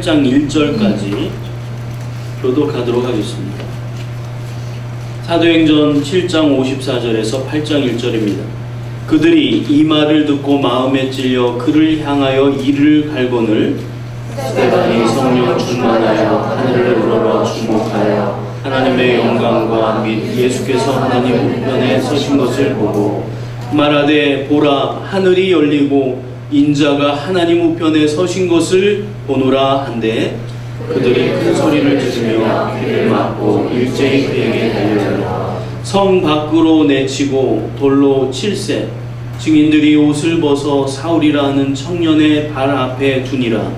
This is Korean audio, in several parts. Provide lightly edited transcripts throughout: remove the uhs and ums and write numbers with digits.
8장 1절까지 교독하도록 하겠습니다. 사도행전 7장 54절에서 8장 1절입니다. 그들이 이 말을 듣고 마음에 찔려 그를 향하여 이를 갈거늘 스데반이 성령 충만하여 하늘을 우러러 주목하여 하나님의 영광과 및 예수께서 하나님 우편에 서신 것을 보고 말하되 보라 하늘이 열리고 인자가 하나님 우편에 서신 것을 보노라 한데 그들이 큰 소리를 지르며 귀를 막고 일제히 그에게 달려들어 성 밖으로 내치고 돌로 칠세 증인들이 옷을 벗어 사울이라 하는 청년의 발 앞에 두니라.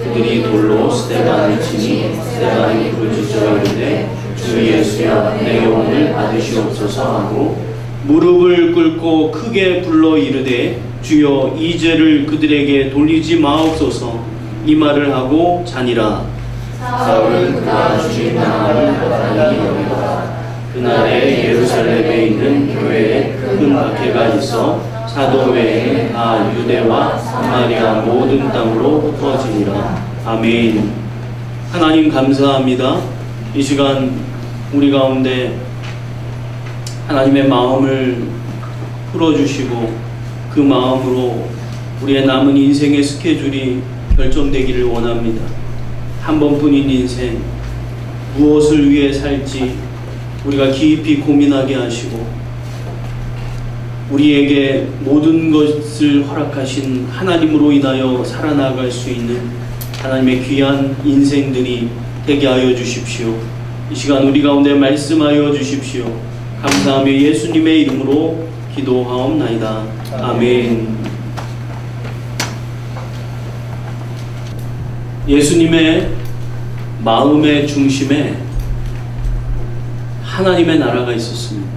그들이 돌로 스데반을 치니 스데반이 부르짖어 이르되 주 예수여 내 영혼을 받으시옵소서 하고 무릎을 꿇고 크게 불러 이르되 주여 이 죄를 그들에게 돌리지 마옵소서. 이 말을 하고 자니라. 사울은 그가 주님 나음을 거다히 여기더라. 그날에 예루살렘에 있는 교회에 큰 박해가 있어 사도 외에는 다 유대와 사마리아 모든 땅으로 흩어지니라. 아멘. 하나님 감사합니다. 이 시간 우리 가운데 하나님의 마음을 풀어주시고 그 마음으로 우리의 남은 인생의 스케줄이 결정되기를 원합니다. 한 번뿐인 인생 무엇을 위해 살지 우리가 깊이 고민하게 하시고 우리에게 모든 것을 허락하신 하나님으로 인하여 살아나갈 수 있는 하나님의 귀한 인생들이 되게 하여 주십시오. 이 시간 우리 가운데 말씀하여 주십시오. 감사하며 예수님의 이름으로 기도하옵나이다. 아멘. 예수님의 마음의 중심에 하나님의 나라가 있었습니다.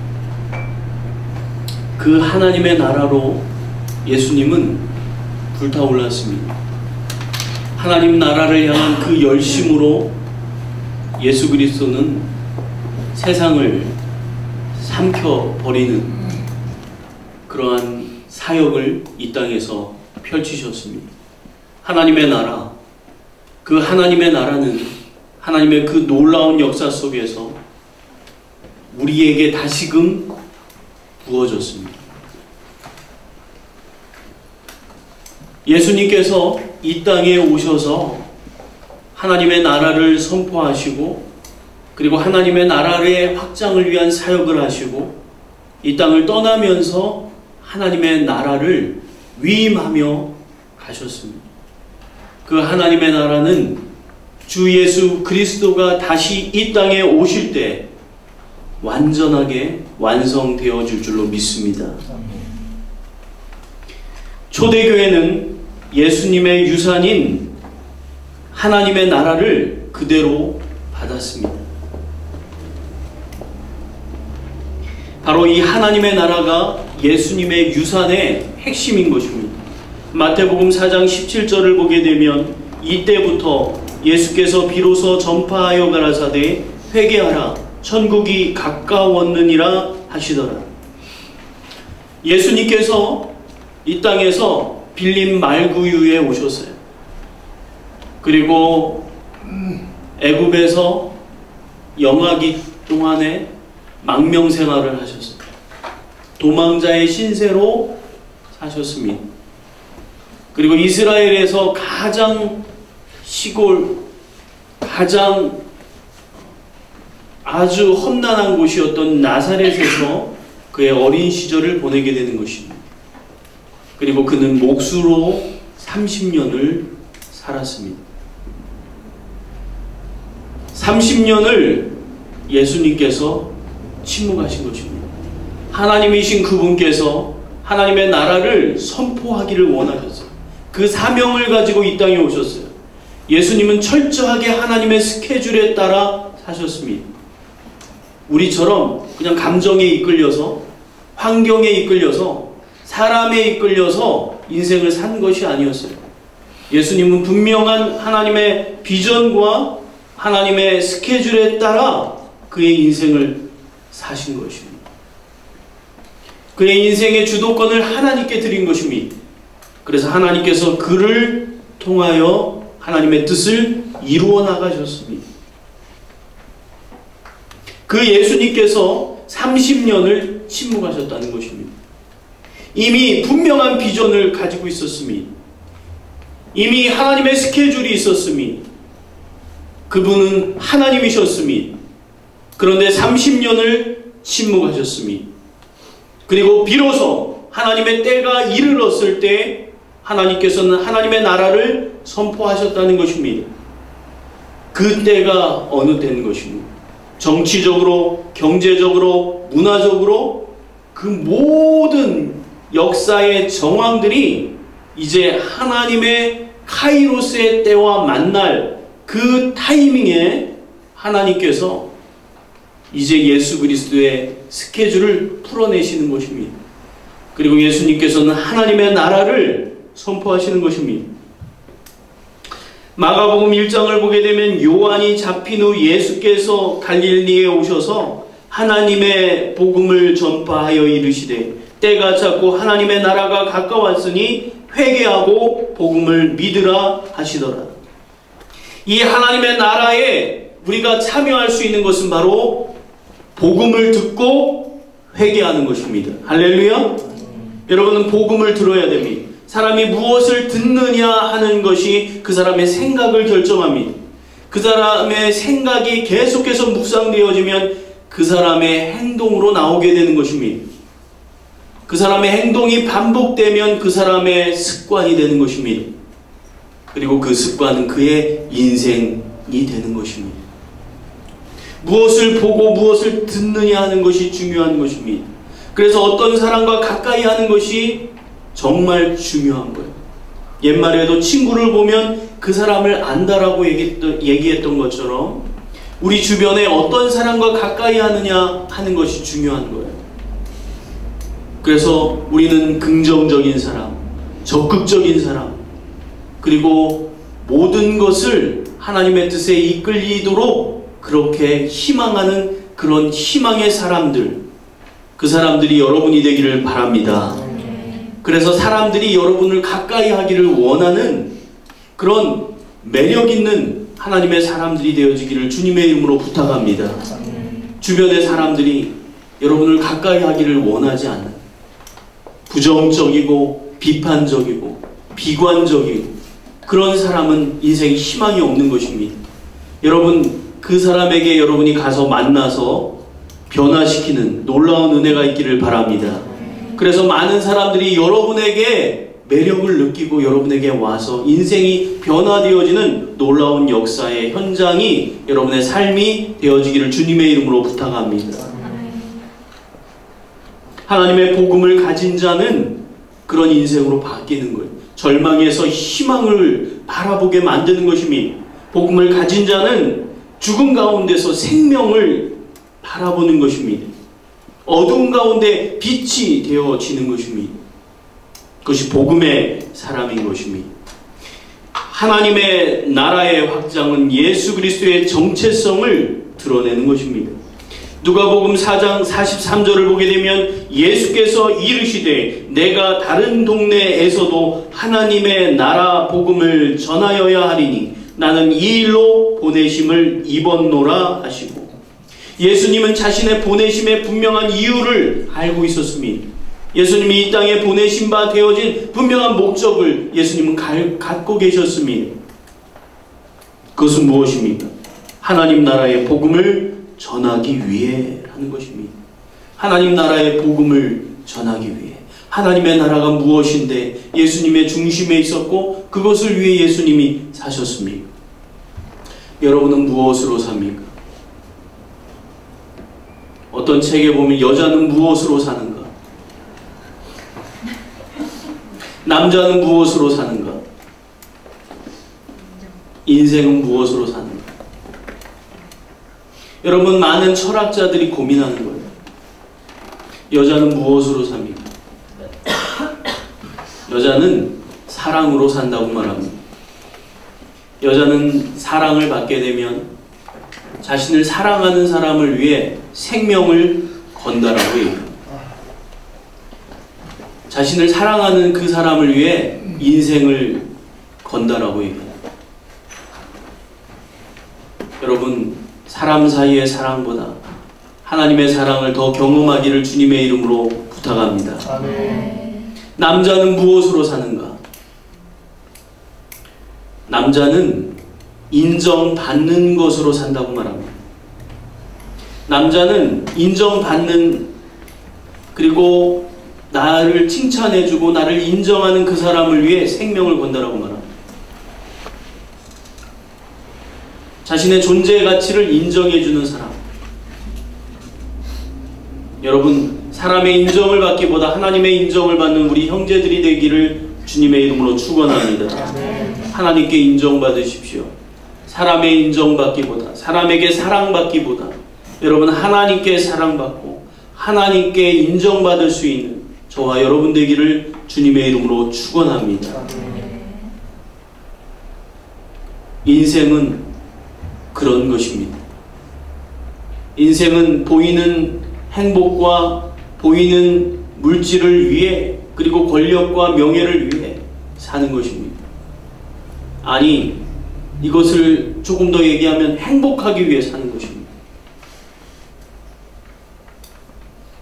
그 하나님의 나라로 예수님은 불타올랐습니다. 하나님 나라를 향한 그 열심으로 예수 그리스도는 세상을 삼켜버리는 그러한 사역을 이 땅에서 펼치셨습니다. 하나님의 나라, 그 하나님의 나라는 하나님의 그 놀라운 역사 속에서 우리에게 다시금 부어졌습니다. 예수님께서 이 땅에 오셔서 하나님의 나라를 선포하시고 그리고 하나님의 나라의 확장을 위한 사역을 하시고 이 땅을 떠나면서 하나님의 나라를 위임하며 가셨습니다. 그 하나님의 나라는 주 예수 그리스도가 다시 이 땅에 오실 때 완전하게 완성되어 줄 줄로 믿습니다. 초대교회는 예수님의 유산인 하나님의 나라를 그대로 받았습니다. 바로 이 하나님의 나라가 예수님의 유산의 핵심인 것입니다. 마태복음 4장 17절을 보게 되면 이때부터 예수께서 비로소 전파하여 가라사대 회개하라 천국이 가까웠느니라 하시더라. 예수님께서 이 땅에서 빌림 말구유에 오셨어요. 그리고 애굽에서 영하기 동안에 망명생활을 하셨어요. 도망자의 신세로 사셨습니다. 그리고 이스라엘에서 가장 시골, 가장 아주 험난한 곳이었던 나사렛에서 그의 어린 시절을 보내게 되는 것입니다. 그리고 그는 목수로 30년을 살았습니다. 30년을 예수님께서 침묵하신 것입니다. 하나님이신 그분께서 하나님의 나라를 선포하기를 원하셨어요. 그 사명을 가지고 이 땅에 오셨어요. 예수님은 철저하게 하나님의 스케줄에 따라 사셨습니다. 우리처럼 그냥 감정에 이끌려서 환경에 이끌려서 사람에 이끌려서 인생을 산 것이 아니었어요. 예수님은 분명한 하나님의 비전과 하나님의 스케줄에 따라 그의 인생을 사신 것입니다. 그의 인생의 주도권을 하나님께 드린 것입니다. 그래서 하나님께서 그를 통하여 하나님의 뜻을 이루어 나가셨습니다. 그 예수님께서 30년을 침묵하셨다는 것입니다. 이미 분명한 비전을 가지고 있었습니다. 이미 하나님의 스케줄이 있었습니다. 그분은 하나님이셨습니다. 그런데 30년을 침묵하셨습니다. 그리고 비로소 하나님의 때가 이르렀을 때 하나님께서는 하나님의 나라를 선포하셨다는 것입니다. 그 때가 어느 때인 것입니다. 정치적으로, 경제적으로, 문화적으로 그 모든 역사의 정황들이 이제 하나님의 카이로스의 때와 만날 그 타이밍에 하나님께서 이제 예수 그리스도의 스케줄을 풀어내시는 것입니다. 그리고 예수님께서는 하나님의 나라를 선포하시는 것입니다. 마가복음 1장을 보게 되면 요한이 잡힌 후 예수께서 갈릴리에 오셔서 하나님의 복음을 전파하여 이르시되 때가 찼고 하나님의 나라가 가까웠으니 회개하고 복음을 믿으라 하시더라. 이 하나님의 나라에 우리가 참여할 수 있는 것은 바로 복음을 듣고 회개하는 것입니다. 할렐루야. 여러분은 복음을 들어야 됩니다. 사람이 무엇을 듣느냐 하는 것이 그 사람의 생각을 결정합니다. 그 사람의 생각이 계속해서 묵상되어지면 그 사람의 행동으로 나오게 되는 것입니다. 그 사람의 행동이 반복되면 그 사람의 습관이 되는 것입니다. 그리고 그 습관은 그의 인생이 되는 것입니다. 무엇을 보고 무엇을 듣느냐 하는 것이 중요한 것입니다. 그래서 어떤 사람과 가까이 하는 것이 정말 중요한 거예요. 옛말에도 친구를 보면 그 사람을 안다라고 얘기했던 것처럼 우리 주변에 어떤 사람과 가까이 하느냐 하는 것이 중요한 거예요. 그래서 우리는 긍정적인 사람, 적극적인 사람, 그리고 모든 것을 하나님의 뜻에 이끌리도록 그렇게 희망하는 그런 희망의 사람들, 그 사람들이 여러분이 되기를 바랍니다. 그래서 사람들이 여러분을 가까이 하기를 원하는 그런 매력 있는 하나님의 사람들이 되어지기를 주님의 이름으로 부탁합니다. 주변의 사람들이 여러분을 가까이 하기를 원하지 않는 부정적이고 비판적이고 비관적이고 그런 사람은 인생에 희망이 없는 것입니다. 여러분 그 사람에게 여러분이 가서 만나서 변화시키는 놀라운 은혜가 있기를 바랍니다. 그래서 많은 사람들이 여러분에게 매력을 느끼고 여러분에게 와서 인생이 변화되어지는 놀라운 역사의 현장이 여러분의 삶이 되어지기를 주님의 이름으로 부탁합니다. 하나님의 복음을 가진 자는 그런 인생으로 바뀌는 거예요. 절망에서 희망을 바라보게 만드는 것입니다. 복음을 가진 자는 죽음 가운데서 생명을 바라보는 것입니다. 어두운 가운데 빛이 되어지는 것입니다. 그것이 복음의 사람인 것입니다. 하나님의 나라의 확장은 예수 그리스도의 정체성을 드러내는 것입니다. 누가복음 4장 43절을 보게 되면 예수께서 이르시되 내가 다른 동네에서도 하나님의 나라 복음을 전하여야 하리니 나는 이 일로 보내심을 입었노라 하시고, 예수님은 자신의 보내심의 분명한 이유를 알고 있었습니다. 예수님이 이 땅에 보내신 바 되어진 분명한 목적을 예수님은 갖고 계셨습니다. 그것은 무엇입니까? 하나님 나라의 복음을 전하기 위해 하는 것입니다. 하나님 나라의 복음을 전하기 위해. 하나님의 나라가 무엇인데 예수님의 중심에 있었고 그것을 위해 예수님이 사셨습니다. 여러분은 무엇으로 삽니까? 어떤 책에 보면 여자는 무엇으로 사는가? 남자는 무엇으로 사는가? 인생은 무엇으로 사는가? 여러분, 많은 철학자들이 고민하는 거예요. 여자는 무엇으로 삽니까? 여자는 사랑으로 산다고 말합니다. 여자는 사랑을 받게 되면 자신을 사랑하는 사람을 위해 생명을 건다라고 얘기합니다. 자신을 사랑하는 그 사람을 위해 인생을 건다라고 얘기합니다. 여러분, 사람 사이의 사랑보다 하나님의 사랑을 더 경험하기를 주님의 이름으로 부탁합니다. 아멘. 남자는 무엇으로 사는가? 남자는 인정받는 것으로 산다고 말합니다. 남자는 인정받는, 그리고 나를 칭찬해주고 나를 인정하는 그 사람을 위해 생명을 건다라고 말합니다. 자신의 존재의 가치를 인정해주는 사람. 여러분, 사람의 인정을 받기보다 하나님의 인정을 받는 우리 형제들이 되기를 주님의 이름으로 축원합니다. 하나님께 인정받으십시오. 사람의 인정받기보다, 사람에게 사랑받기보다 여러분, 하나님께 사랑받고 하나님께 인정받을 수 있는 저와 여러분 되기를 주님의 이름으로 축원합니다. 인생은 그런 것입니다. 인생은 보이는 행복과 보이는 물질을 위해, 그리고 권력과 명예를 위해 사는 것입니다. 아니, 이것을 조금 더 얘기하면 행복하기 위해 사는 것입니다.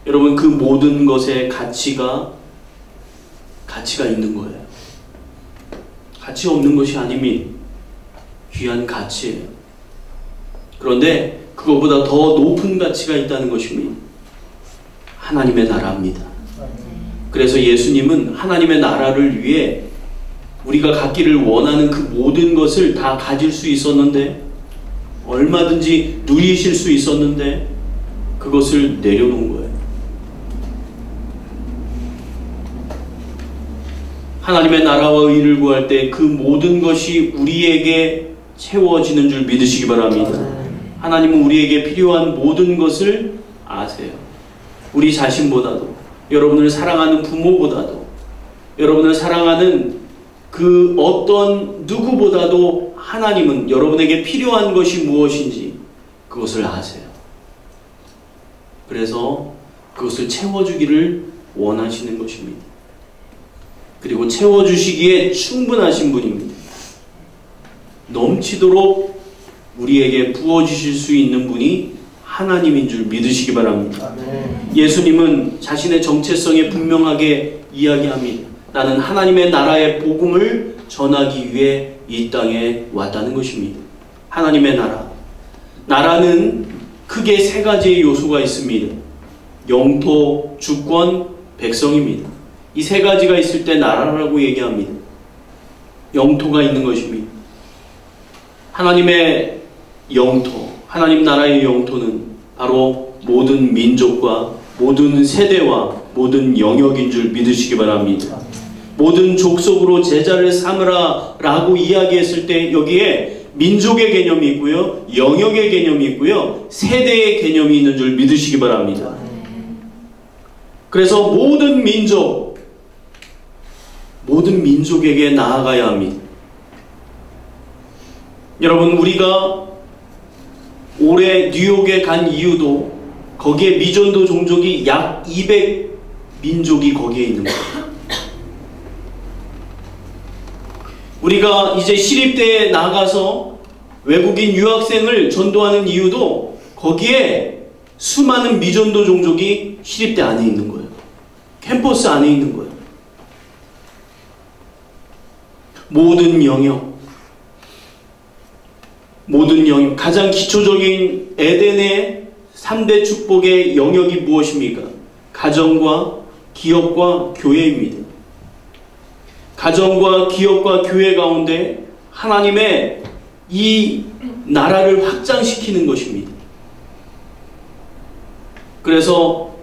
여러분, 그 모든 것에 가치가 있는 거예요. 가치 없는 것이 아닙니다. 귀한 가치예요. 그런데 그것보다 더 높은 가치가 있다는 것입니다. 하나님의 나라입니다. 그래서 예수님은 하나님의 나라를 위해 우리가 갖기를 원하는 그 모든 것을 다 가질 수 있었는데, 얼마든지 누리실 수 있었는데 그것을 내려놓은 거예요. 하나님의 나라와 의를 구할 때 그 모든 것이 우리에게 채워지는 줄 믿으시기 바랍니다. 하나님은 우리에게 필요한 모든 것을 아세요. 우리 자신보다도, 여러분을 사랑하는 부모보다도, 여러분을 사랑하는 그 어떤 누구보다도 하나님은 여러분에게 필요한 것이 무엇인지 그것을 아세요. 그래서 그것을 채워주기를 원하시는 것입니다. 그리고 채워주시기에 충분하신 분입니다. 넘치도록 우리에게 부어주실 수 있는 분이 하나님인 줄 믿으시기 바랍니다. 예수님은 자신의 정체성에 분명하게 이야기합니다. 나는 하나님의 나라의 복음을 전하기 위해 이 땅에 왔다는 것입니다. 하나님의 나라. 나라는 크게 세 가지의 요소가 있습니다. 영토, 주권, 백성입니다. 이 세 가지가 있을 때 나라라고 얘기합니다. 영토가 있는 것입니다. 하나님의 영토, 하나님 나라의 영토는 바로 모든 민족과 모든 세대와 모든 영역인 줄 믿으시기 바랍니다. 모든 족속으로 제자를 삼으라 라고 이야기했을 때 여기에 민족의 개념이 있고요, 영역의 개념이 있고요, 세대의 개념이 있는 줄 믿으시기 바랍니다. 그래서 모든 민족에게 나아가야 합니다. 여러분, 우리가 올해 뉴욕에 간 이유도 거기에 미전도 종족이 약 200민족이 거기에 있는 거예요. 우리가 이제 시립대에 나가서 외국인 유학생을 전도하는 이유도 거기에 수많은 미전도 종족이 시립대 안에 있는 거예요. 캠퍼스 안에 있는 거예요. 모든 영역, 가장 기초적인 에덴의 3대 축복의 영역이 무엇입니까? 가정과 기업과 교회입니다. 가정과 기업과 교회 가운데 하나님의 이 나라를 확장시키는 것입니다. 그래서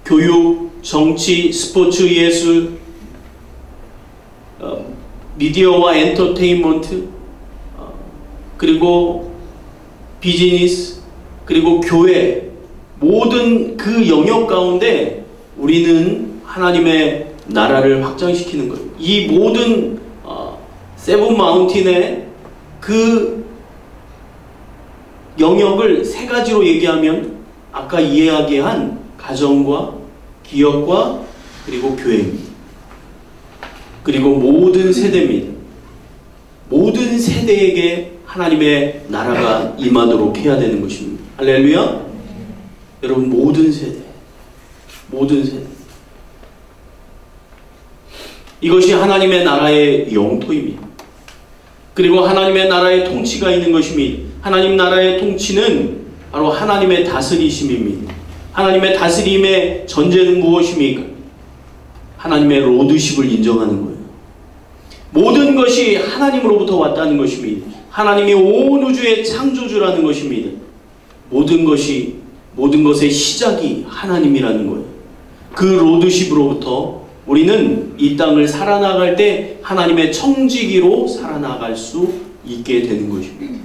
교육, 정치, 스포츠, 예술, 미디어와 엔터테인먼트, 그리고 비즈니스, 그리고 교회, 모든 그 영역 가운데 우리는 하나님의 나라를 확장시키는 거예요. 이 모든 세븐 마운틴의 그 영역을 세 가지로 얘기하면 아까 이야기한 가정과 기업과 그리고 교회입니다. 그리고 모든 세대입니다. 모든 세대에게 하나님의 나라가 임하도록 해야 되는 것입니다. 할렐루야. 여러분, 모든 세대 이것이 하나님의 나라의 영토입니다. 그리고 하나님의 나라의 통치가 있는 것입니다. 하나님 나라의 통치는 바로 하나님의 다스리심입니다. 하나님의 다스림의 전제는 무엇입니까? 하나님의 로드십을 인정하는 거예요. 모든 것이 하나님으로부터 왔다는 것입니다. 하나님이 온 우주의 창조주라는 것입니다. 모든 것의 시작이 하나님이라는 거예요. 그 로드십으로부터 우리는 이 땅을 살아나갈 때 하나님의 청지기로 살아나갈 수 있게 되는 것입니다.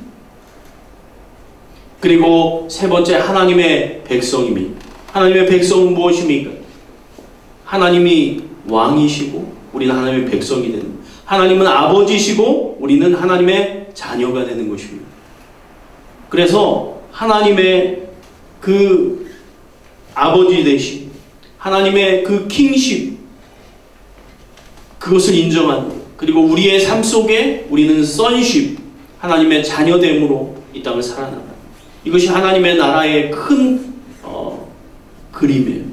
그리고 세 번째, 하나님의 백성입니다. 하나님의 백성은 무엇입니까? 하나님이 왕이시고 우리는 하나님의 백성이 되는 거예요. 하나님은 아버지시고 우리는 하나님의 자녀가 되는 것입니다. 그래서 하나님의 그 아버지 되심, 하나님의 그 킹십, 그것을 인정하는, 그리고 우리의 삶 속에 우리는 선십, 하나님의 자녀됨으로 이 땅을 살아나가는, 이것이 하나님의 나라의 큰 그림이에요.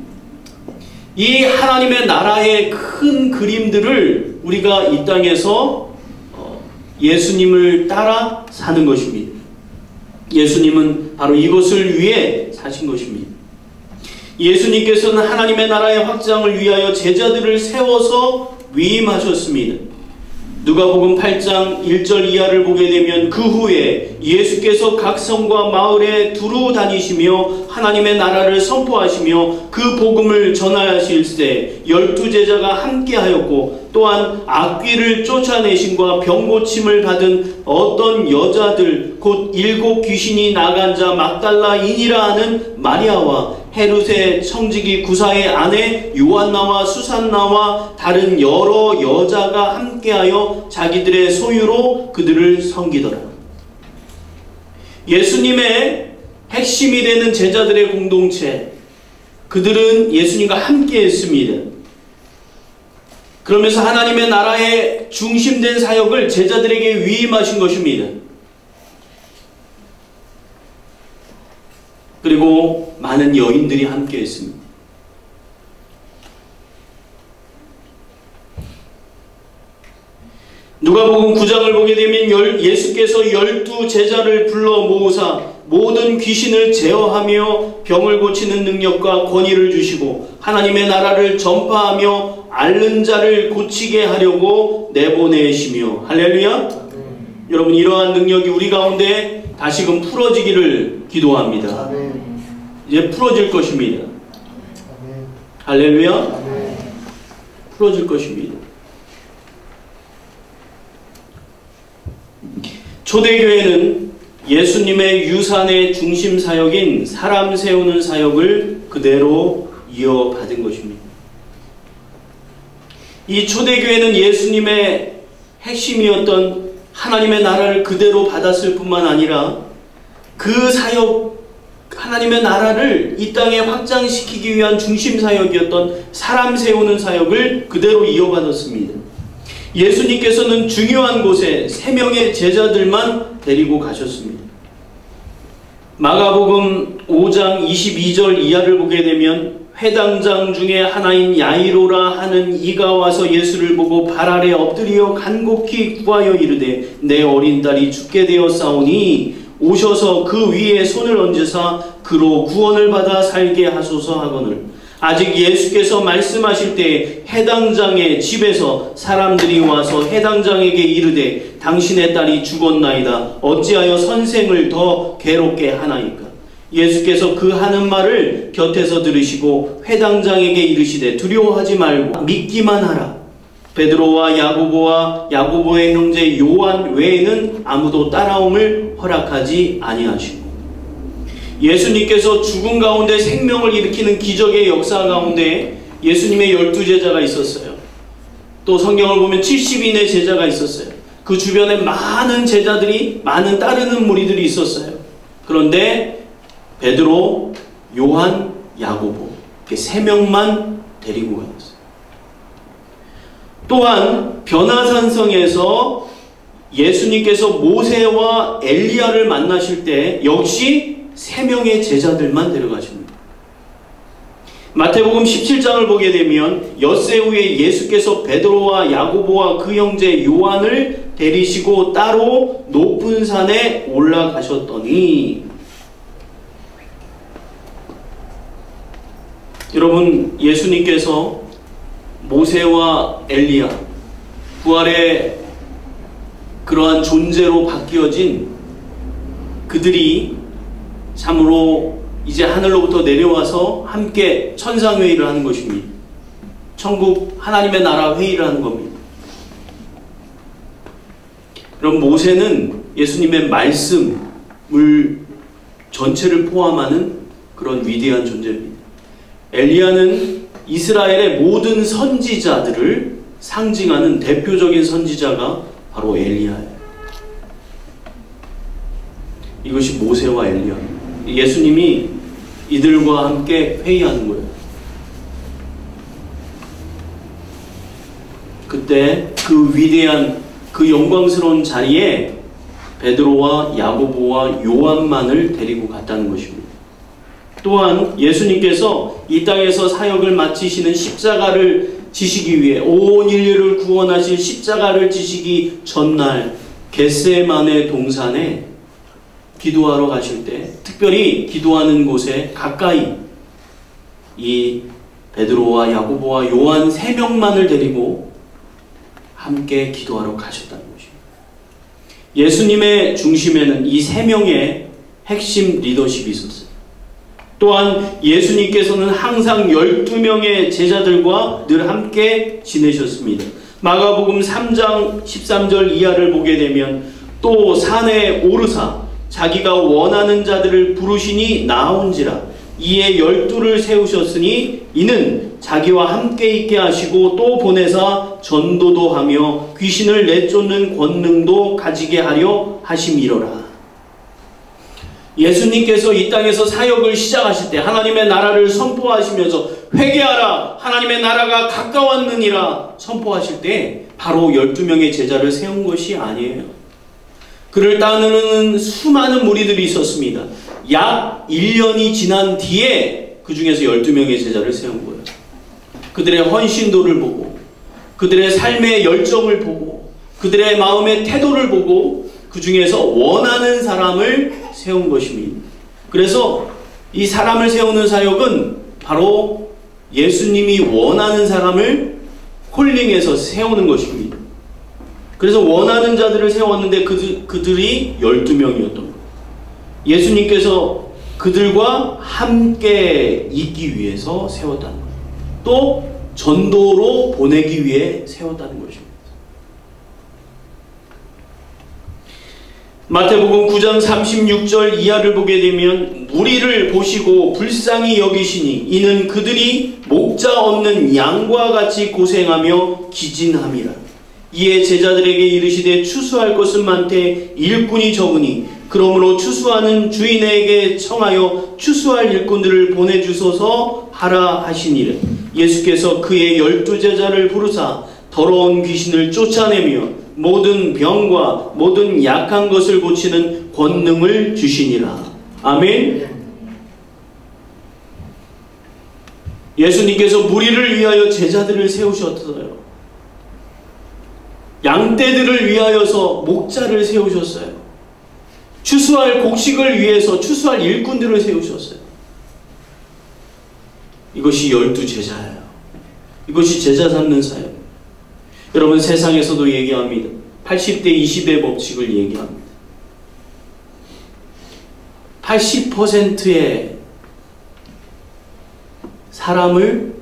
이 하나님의 나라의 큰 그림들을 우리가 이 땅에서 예수님을 따라 사는 것입니다. 예수님은 바로 이것을 위해 사신 것입니다. 예수님께서는 하나님의 나라의 확장을 위하여 제자들을 세워서 위임하셨습니다. 누가복음 8장 1절 이하를 보게 되면 그 후에 예수께서 각 성과 마을에 두루 다니시며 하나님의 나라를 선포하시며 그 복음을 전하실세 12제자가 함께하였고 또한 악귀를 쫓아내심과 병고침을 받은 어떤 여자들 곧 7 귀신이 나간 자 막달라인이라 하는 마리아와 헤롯의 청지기 구사의 아내 요한나와 수산나와 다른 여러 여자가 함께하여 자기들의 소유로 그들을 섬기더라. 예수님의 핵심이 되는 제자들의 공동체, 그들은 예수님과 함께 했습니다. 그러면서 하나님의 나라의 중심된 사역을 제자들에게 위임하신 것입니다. 그리고 많은 여인들이 함께 했습니다. 누가복음 9장을 보게 되면 예수께서 12제자를 불러 모으사 모든 귀신을 제어하며 병을 고치는 능력과 권위를 주시고 하나님의 나라를 전파하며 앓는 자를 고치게 하려고 내보내시며, 할렐루야. 여러분, 이러한 능력이 우리 가운데 다시금 풀어지기를 기도합니다. 이제 풀어질 것입니다. 할렐루야. 풀어질 것입니다. 초대교회는 예수님의 유산의 중심 사역인 사람 세우는 사역을 그대로 이어받은 것입니다. 이 초대교회는 예수님의 핵심이었던 하나님의 나라를 그대로 받았을 뿐만 아니라 그 사역, 하나님의 나라를 이 땅에 확장시키기 위한 중심 사역이었던 사람 세우는 사역을 그대로 이어받았습니다. 예수님께서는 중요한 곳에 3명의 제자들만 데리고 가셨습니다. 마가복음 5장 22절 이하를 보게 되면 회당장 중에 하나인 야이로라 하는 이가 와서 예수를 보고 발 아래 엎드려 간곡히 구하여 이르되 내 어린 딸이 죽게 되었사오니 오셔서 그 위에 손을 얹으사 그로 구원을 받아 살게 하소서 하거늘, 아직 예수께서 말씀하실 때 해당장의 집에서 사람들이 와서 해당장에게 이르되 당신의 딸이 죽었나이다. 어찌하여 선생을 더 괴롭게 하나이까? 예수께서 그 하는 말을 곁에서 들으시고 회당장에게 이르시되 두려워하지 말고 믿기만 하라. 베드로와 야고보의 형제 요한 외에는 아무도 따라옴을 허락하지 아니하시고, 예수님께서 죽은 가운데 생명을 일으키는 기적의 역사 가운데 예수님의 12제자가 있었어요. 또 성경을 보면 70인의 제자가 있었어요. 그 주변에 많은 제자들이, 많은 따르는 무리들이 있었어요. 그런데 베드로, 요한, 야고보 이렇게 3명만 데리고 가셨어요. 또한 변화산성에서 예수님께서 모세와 엘리야를 만나실 때 역시 3명의 제자들만 데려가십니다. 마태복음 17장을 보게 되면 엿새 후에 예수께서 베드로와 야고보와 그 형제 요한을 데리시고 따로 높은 산에 올라가셨더니, 여러분, 예수님께서 모세와 엘리야, 부활의 그러한 존재로 바뀌어진 그들이 참으로 이제 하늘로부터 내려와서 함께 천상회의를 하는 것입니다. 천국 하나님의 나라 회의를 하는 겁니다. 그럼 모세는 예수님의 말씀을 전체를 포함하는 그런 위대한 존재입니다. 엘리야는 이스라엘의 모든 선지자들을 상징하는 대표적인 선지자가 바로 엘리야예요. 이것이 모세와 엘리야. 예수님이 이들과 함께 회의하는 거예요. 그때 그 위대한, 그 영광스러운 자리에 베드로와 야고보와 요한만을 데리고 갔다는 것입니다. 또한 예수님께서 이 땅에서 사역을 마치시는 십자가를 지시기 위해, 온 인류를 구원하실 십자가를 지시기 전날 겟세마네 동산에 기도하러 가실 때, 특별히 기도하는 곳에 가까이 이 베드로와 야고보와 요한 3명만을 데리고 함께 기도하러 가셨다는 것입니다. 예수님의 중심에는 이 3명의 핵심 리더십이 있었어요. 또한 예수님께서는 항상 12명의 제자들과 늘 함께 지내셨습니다. 마가복음 3장 13절 이하를 보게 되면, 또 산에 오르사 자기가 원하는 자들을 부르시니 나온지라, 이에 12를 세우셨으니 이는 자기와 함께 있게 하시고 또 보내사 전도도 하며 귀신을 내쫓는 권능도 가지게 하려 하심이로라. 예수님께서 이 땅에서 사역을 시작하실 때 하나님의 나라를 선포하시면서 회개하라, 하나님의 나라가 가까웠느니라 선포하실 때 바로 12명의 제자를 세운 것이 아니에요. 그를 따르는 수많은 무리들이 있었습니다. 약 1년이 지난 뒤에 그 중에서 12명의 제자를 세운 거예요. 그들의 헌신도를 보고, 그들의 삶의 열정을 보고, 그들의 마음의 태도를 보고, 그 중에서 원하는 사람을 세운 것입니다. 그래서 이 사람을 세우는 사역은 바로 예수님이 원하는 사람을 콜링해서 세우는 것입니다. 그래서 원하는 자들을 세웠는데 그들이 12명이었던 거예요. 예수님께서 그들과 함께 있기 위해서 세웠다는 거예요. 또 전도로 보내기 위해 세웠다는 것입니다. 마태복음 9장 36절 이하를 보게 되면, 무리를 보시고 불쌍히 여기시니 이는 그들이 목자 없는 양과 같이 고생하며 기진함이라. 이에 제자들에게 이르시되 추수할 것은 많되 일꾼이 적으니 그러므로 추수하는 주인에게 청하여 추수할 일꾼들을 보내주소서 하라 하시니라. 예수께서 그의 12제자를 부르사 더러운 귀신을 쫓아내며 모든 병과 모든 약한 것을 고치는 권능을 주시니라. 아멘. 예수님께서 무리를 위하여 제자들을 세우셨어요. 양떼들을 위하여서 목자를 세우셨어요. 추수할 곡식을 위해서 추수할 일꾼들을 세우셨어요. 이것이 12제자예요. 이것이 제자 삼는 사역. 여러분, 세상에서도 얘기합니다. 80대 20의 법칙을 얘기합니다. 80%의 사람을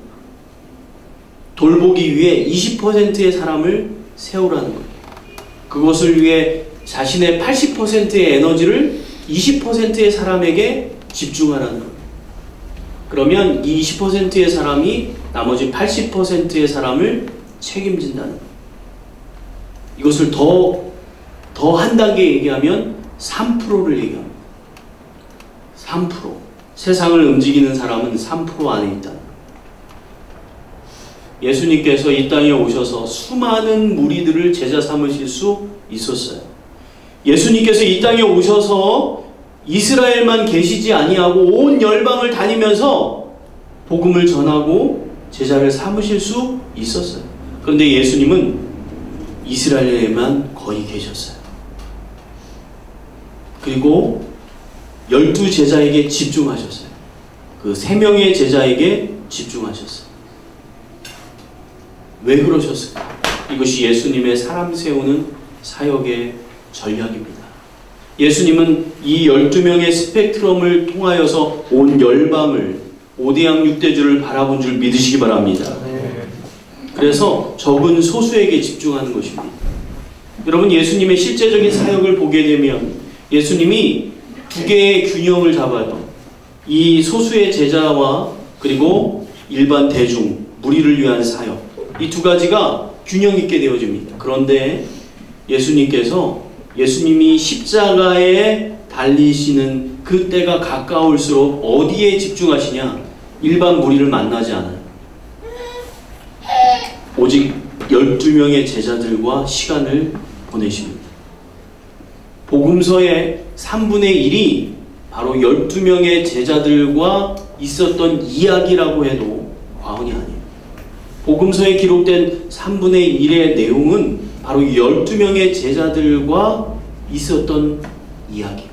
돌보기 위해 20%의 사람을 세우라는 거예요. 그것을 위해 자신의 80%의 에너지를 20%의 사람에게 집중하라는 거예요. 그러면 이 20%의 사람이 나머지 80%의 사람을 책임진다는 거예요. 이것을 더 한 단계 얘기하면 3%를 얘기합니다. 3%. 세상을 움직이는 사람은 3% 안에 있다. 예수님께서 이 땅에 오셔서 수많은 무리들을 제자 삼으실 수 있었어요. 예수님께서 이 땅에 오셔서 이스라엘만 계시지 아니하고 온 열방을 다니면서 복음을 전하고 제자를 삼으실 수 있었어요. 그런데 예수님은 이스라엘에만 거의 계셨어요. 그리고 12 제자에게 집중하셨어요. 그 3명의 제자에게 집중하셨어요. 왜 그러셨을까? 이것이 예수님의 사람 세우는 사역의 전략입니다. 예수님은 이 12명의 스펙트럼을 통하여서 온 열방을, 5대양 6대주를 바라본 줄 믿으시기 바랍니다. 그래서 적은 소수에게 집중하는 것입니다. 여러분, 예수님의 실제적인 사역을 보게 되면 예수님이 두 개의 균형을 잡아요. 이 소수의 제자와 그리고 일반 대중, 무리를 위한 사역, 이 두 가지가 균형 있게 되어집니다. 그런데 예수님이 십자가에 달리시는 그때가 가까울수록 어디에 집중하시냐? 일반 무리를 만나지 않아요. 오직 12명의 제자들과 시간을 보내십니다. 복음서의 3분의 1이 바로 12명의 제자들과 있었던 이야기라고 해도 과언이 아니에요. 복음서에 기록된 3분의 1의 내용은 바로 12명의 제자들과 있었던 이야기.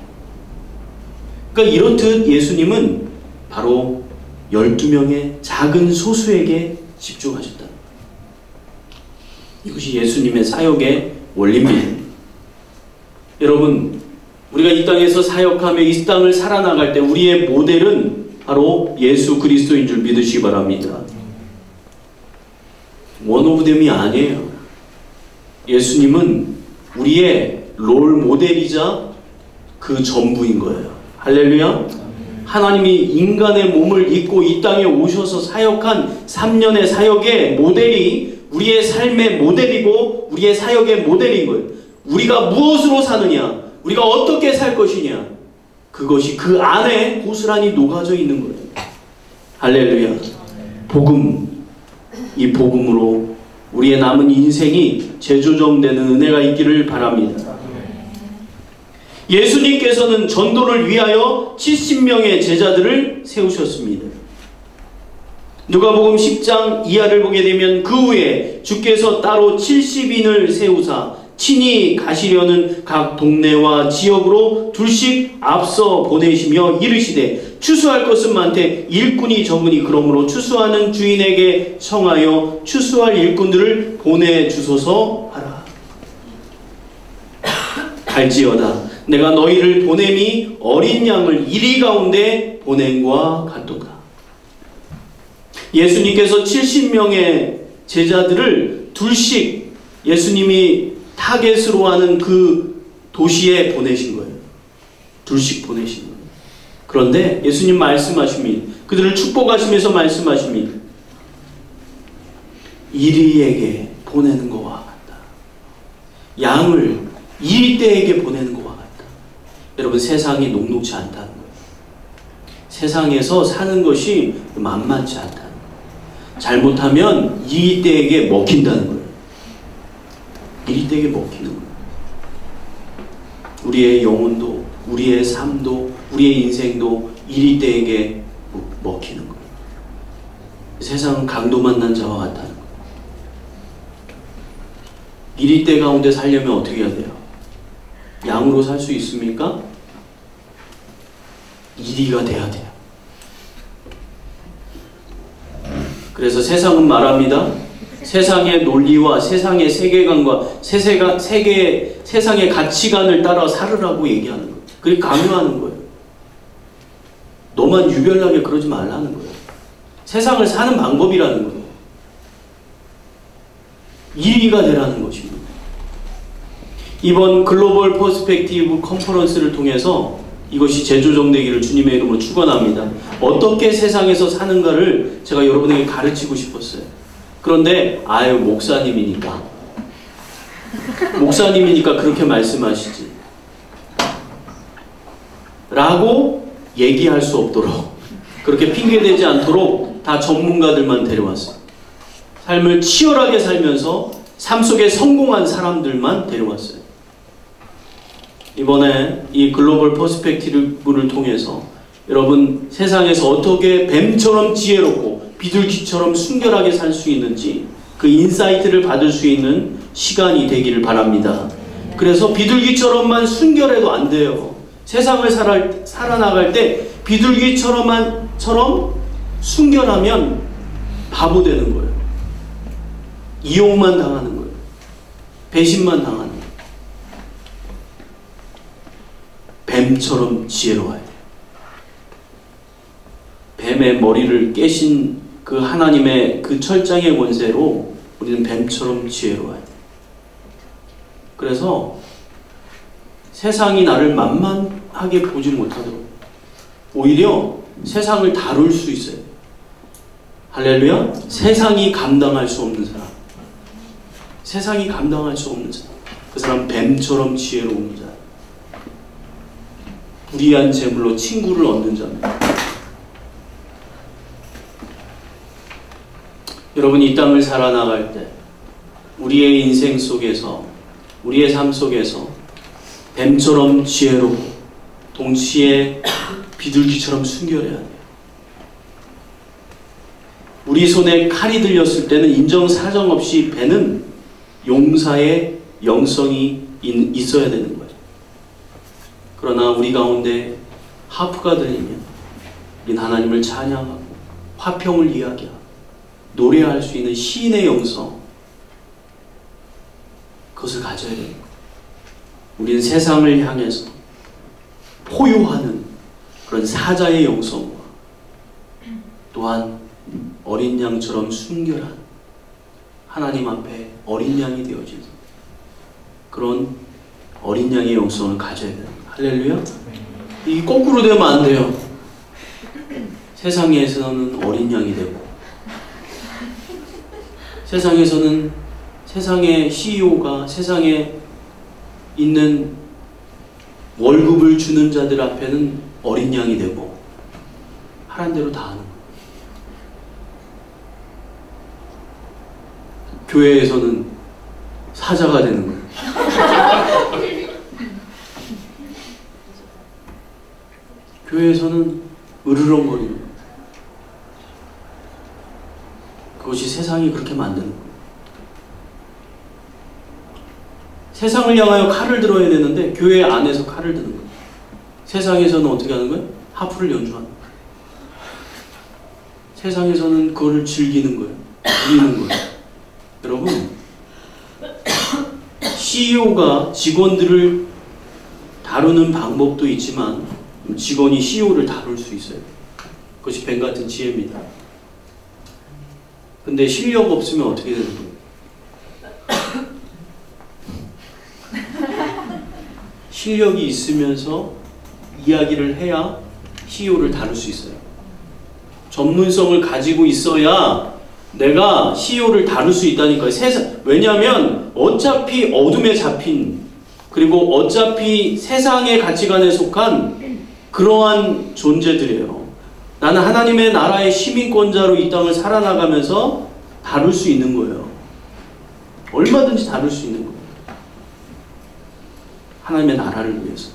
그러니까 이렇듯 예수님은 바로 12명의 작은 소수에게 집중하셨다. 이것이 예수님의 사역의 원리입니다. 여러분, 우리가 이 땅에서 사역하며 이 땅을 살아나갈 때 우리의 모델은 바로 예수 그리스도인 줄 믿으시기 바랍니다. 원오브댐이 아니에요. 예수님은 우리의 롤 모델이자 그 전부인 거예요. 할렐루야. 하나님이 인간의 몸을 입고 이 땅에 오셔서 사역한 3년의 사역의 모델이 우리의 삶의 모델이고 우리의 사역의 모델인 거예요. 우리가 무엇으로 사느냐, 우리가 어떻게 살 것이냐, 그것이 그 안에 고스란히 녹아져 있는 거예요. 할렐루야. 복음, 이 복음으로 우리의 남은 인생이 재조정되는 은혜가 있기를 바랍니다. 예수님께서는 전도를 위하여 70명의 제자들을 세우셨습니다. 누가복음 10장 이하를 보게 되면 그 후에 주께서 따로 70인을 세우사 친히 가시려는 각 동네와 지역으로 둘씩 앞서 보내시며 이르시되 추수할 것은 많되 일꾼이 적으니 그러므로 추수하는 주인에게 청하여 추수할 일꾼들을 보내주소서 하라. 갈지어다 내가 너희를 보냄이 어린 양을 이리 가운데 보냄과 같도다. 예수님께서 70명의 제자들을 둘씩 예수님이 타겟으로 하는 그 도시에 보내신 거예요. 둘씩 보내신 거예요. 그런데 예수님 말씀하십니다. 그들을 축복하시면서 말씀하십니다. 이리에게 보내는 것과 같다. 양을 이리떼에게 보내는 것과 같다. 여러분, 세상이 녹록지 않다는 거예요. 세상에서 사는 것이 만만치 않다는 거예요. 잘못하면 이리떼에게 먹힌다는 거예요. 이리떼에게 먹히는 거예요. 우리의 영혼도, 우리의 삶도, 우리의 인생도 이리떼에게 먹히는 거예요. 세상은 강도 만난 자와 같다는 거예요. 이리떼 가운데 살려면 어떻게 해야 돼요? 양으로 살 수 있습니까? 이리가 돼야 돼요. 그래서 세상은 말합니다. 세상의 논리와 세상의 세계관과 세상의 가치관을 따라 살으라고 얘기하는 거예요. 그게 강요하는 거예요. 너만 유별나게 그러지 말라는 거예요. 세상을 사는 방법이라는 거예요. 이리가 되라는 것입니다. 이번 글로벌 퍼스펙티브 컨퍼런스를 통해서 이것이 재조정되기를 주님의 이름으로 축원합니다. 어떻게 세상에서 사는가를 제가 여러분에게 가르치고 싶었어요. 그런데 아유, 목사님이니까 그렇게 말씀하시지 라고 얘기할 수 없도록, 그렇게 핑계대지 않도록 다 전문가들만 데려왔어요. 삶을 치열하게 살면서 삶 속에 성공한 사람들만 데려왔어요. 이번에 이 글로벌 퍼스펙티브를 통해서 여러분 세상에서 어떻게 뱀처럼 지혜롭고 비둘기처럼 순결하게 살 수 있는지 그 인사이트를 받을 수 있는 시간이 되기를 바랍니다. 그래서 비둘기처럼만 순결해도 안 돼요. 세상을 살아나갈 때 비둘기처럼 순결하면 바보 되는 거예요. 이용만 당하는 거예요. 배신만 당하는 거예요. 뱀처럼 지혜로워야 돼요. 뱀의 머리를 깨신 그 하나님의 그 철장의 권세로 우리는 뱀처럼 지혜로워야 돼요. 그래서 세상이 나를 만만하게 보지 못하도록 오히려 세상을 다룰 수 있어야 돼요. 할렐루야. 세상이 감당할 수 없는 사람, 세상이 감당할 수 없는 사람, 그 사람 뱀처럼 지혜로운 자, 불의한 재물로 친구를 얻는 자입니다. 여러분, 이 땅을 살아나갈 때 우리의 인생 속에서, 우리의 삶 속에서 뱀처럼 지혜롭고 동시에 비둘기처럼 순결해야 돼요. 우리 손에 칼이 들렸을 때는 인정사정 없이 뱀은 용사의 영성이 있어야 되는 거예요. 그러나 우리 가운데 하프가 들리면 우리는 하나님을 찬양하고 화평을 이야기하고 노래할 수 있는 시인의 영성, 그것을 가져야 되는 거예요. 우리는 세상을 향해서 포효하는 그런 사자의 영성과 또한 어린 양처럼 순결한 하나님 앞에 어린 양이 되어진 그런 어린 양의 영성을 가져야 돼요. 할렐루야. 이 거꾸로 되면 안 돼요. 세상에서는 어린 양이 되고 세상에서는 세상의 CEO가 세상에 있는 월급을 주는 자들 앞에는 어린 양이 되고 하란 대로 다 하는 거예요. 교회에서는 사자가 되는 거예요. 교회에서는 으르렁거리는 거예요. 그것이 세상이 그렇게 만드는 거예요. 세상을 향하여 칼을 들어야 되는데 교회 안에서 칼을 드는 거예요. 세상에서는 어떻게 하는 거예요? 하프를 연주하는 거예요. 세상에서는 그거를 즐기는 거예요. 누리는 거예요. 여러분, CEO가 직원들을 다루는 방법도 있지만 직원이 CEO를 다룰 수 있어요. 그것이 뱀 같은 지혜입니다. 근데 실력 없으면 어떻게 되는 거예요? 실력이 있으면서 이야기를 해야 CEO를 다룰 수 있어요. 전문성을 가지고 있어야 내가 CEO를 다룰 수 있다니까요. 왜냐하면 어차피 어둠에 잡힌, 그리고 어차피 세상의 가치관에 속한 그러한 존재들이에요. 나는 하나님의 나라의 시민권자로 이 땅을 살아나가면서 다룰 수 있는 거예요. 얼마든지 다룰 수 있는 거예요. 하나님의 나라를 위해서.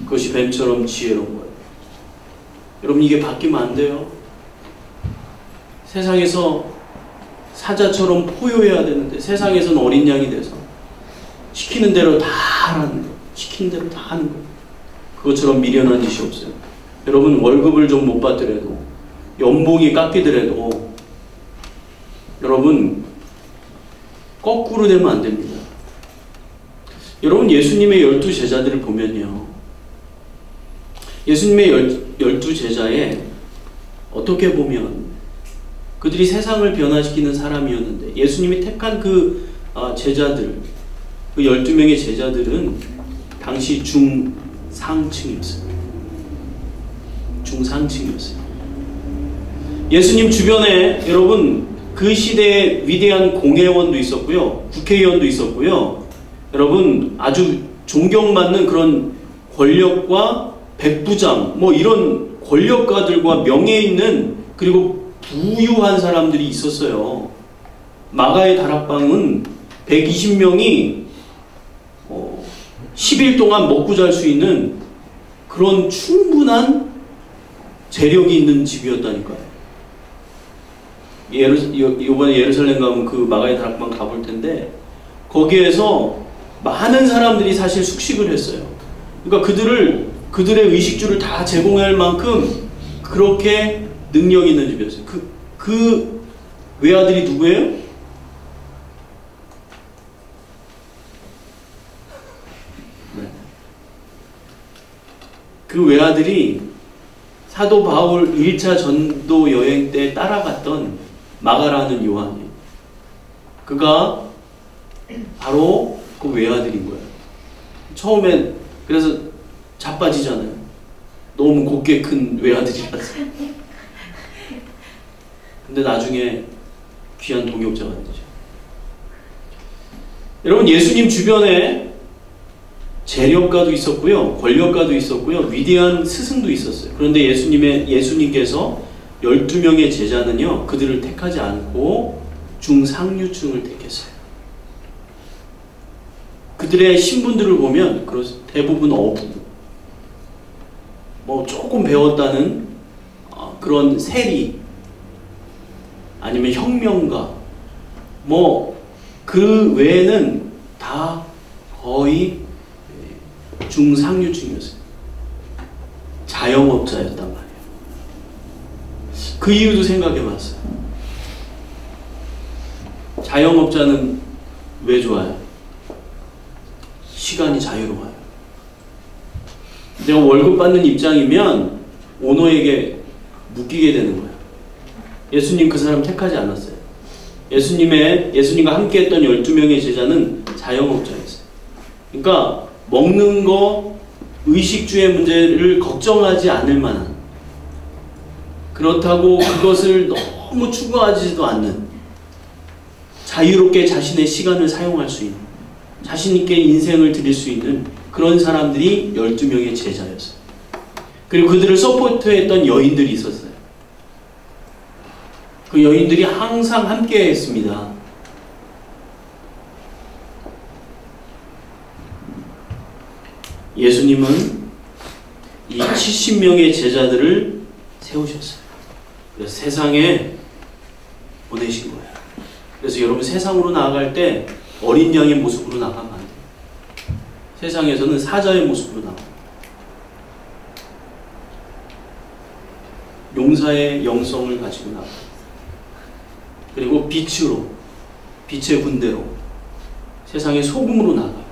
그것이 뱀처럼 지혜로운 거예요. 여러분, 이게 바뀌면 안 돼요. 세상에서 사자처럼 포효해야 되는데 세상에서는 어린 양이 돼서 시키는 대로 다 하라는 거예요. 시키는 대로 다 하는 거예요. 그것처럼 미련한 짓이 없어요. 여러분, 월급을 좀 못 받더라도, 연봉이 깎이더라도 여러분 거꾸로 되면 안 됩니다. 여러분, 예수님의 12 제자들을 보면요, 예수님의 12 제자에 어떻게 보면 그들이 세상을 변화시키는 사람이었는데, 예수님이 택한 그 제자들, 그 12명의 제자들은 당시 중상층이었어요. 중상층이었어요. 예수님 주변에 여러분 그 시대에 위대한 공회원도 있었고요, 국회의원도 있었고요, 여러분 아주 존경받는 그런 권력과 백부장, 뭐 이런 권력가들과 명예 있는 그리고 부유한 사람들이 있었어요. 마가의 다락방은 120명이 10일 동안 먹고 잘 수 있는 그런 충분한 재력이 있는 집이었다니까요. 이번에 예루살렘 가면 그 마가의 다락방 가볼 텐데 거기에서 많은 사람들이 사실 숙식을 했어요. 그러니까 그들의 의식주를 다 제공할 만큼 그렇게 능력 있는 집이었어요. 그 외아들이 누구예요? 네. 그 외아들이 사도 바울 1차 전도 여행 때 따라갔던 마가라는 요한이에요. 그가 바로 그 외아들인 거예요. 처음엔 그래서 자빠지잖아요. 너무 곱게 큰 외아들이라서. 근데 나중에 귀한 동역자가 되죠. 여러분, 예수님 주변에 재력가도 있었고요, 권력가도 있었고요, 위대한 스승도 있었어요. 그런데 예수님께서 12명의 제자는요, 그들을 택하지 않고 중상류층을 택했어요. 그들의 신분들을 보면 대부분 어부, 뭐 조금 배웠다는 그런 세리, 아니면 혁명가, 뭐 그 외에는 다 거의 중상류층이었어요. 자영업자였단 말이에요. 그 이유도 생각해봤어요. 자영업자는 왜 좋아요? 시간이 자유로워요. 내가 월급 받는 입장이면 오너에게 묶이게 되는 거예요. 예수님 그 사람 택하지 않았어요. 예수님과 함께 했던 12명의 제자는 자영업자였어요. 그러니까 먹는 거, 의식주의 문제를 걱정하지 않을 만한, 그렇다고 그것을 너무 추구하지도 않는, 자유롭게 자신의 시간을 사용할 수 있는, 자신 있게 인생을 드릴 수 있는 그런 사람들이 12명의 제자였어요. 그리고 그들을 서포트했던 여인들이 있었어요. 그 여인들이 항상 함께 했습니다. 예수님은 이 70명의 제자들을 세우셨어요. 그래서 세상에 보내신 거예요. 그래서 여러분, 세상으로 나아갈 때 어린 양의 모습으로 나가면 안 돼요. 세상에서는 사자의 모습으로 나가요. 용사의 영성을 가지고 나가요. 그리고 빛으로, 빛의 군대로, 세상의 소금으로 나가요.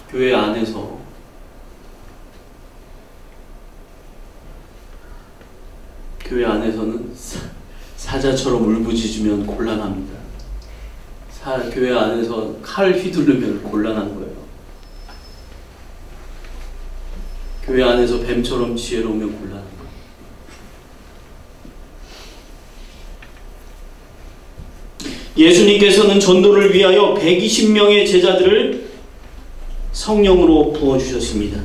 교회 안에서 교회는 사자처럼 울부짖으면 곤란합니다. 교회 안에서 칼 휘두르면 곤란한 거예요. 교회 안에서 뱀처럼 지혜로우면 곤란한 거예요. 예수님께서는 전도를 위하여 120명의 제자들을 성령으로 부어주셨습니다.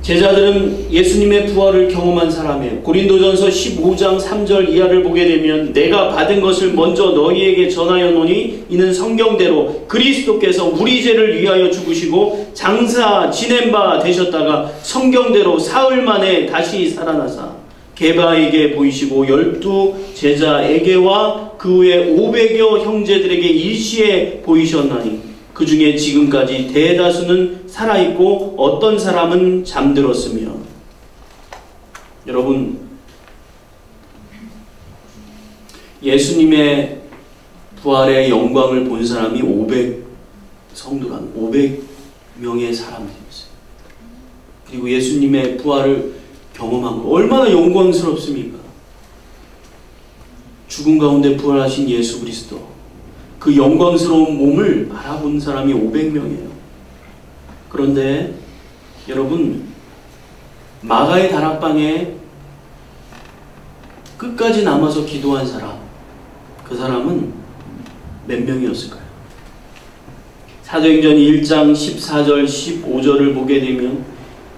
제자들은 예수님의 부활을 경험한 사람이에요. 고린도전서 15장 3절 이하를 보게 되면 내가 받은 것을 먼저 너희에게 전하여 노니 이는 성경대로 그리스도께서 우리 죄를 위하여 죽으시고 장사 지낸 바 되셨다가 성경대로 사흘 만에 다시 살아나사 게바에게 보이시고 12 제자에게와 그 후에 500여 형제들에게 일시에 보이셨나니 그 중에 지금까지 대다수는 살아있고 어떤 사람은 잠들었으며. 여러분, 예수님의 부활의 영광을 본 사람이 500명의 사람들이었어요. 그리고 예수님의 부활을 경험한 거 얼마나 영광스럽습니까? 죽음 가운데 부활하신 예수 그리스도, 그 영광스러운 몸을 바라본 사람이 500명이에요. 그런데 여러분, 마가의 다락방에 끝까지 남아서 기도한 사람, 그 사람은 몇 명이었을까요? 사도행전 1장 14절 15절을 보게 되면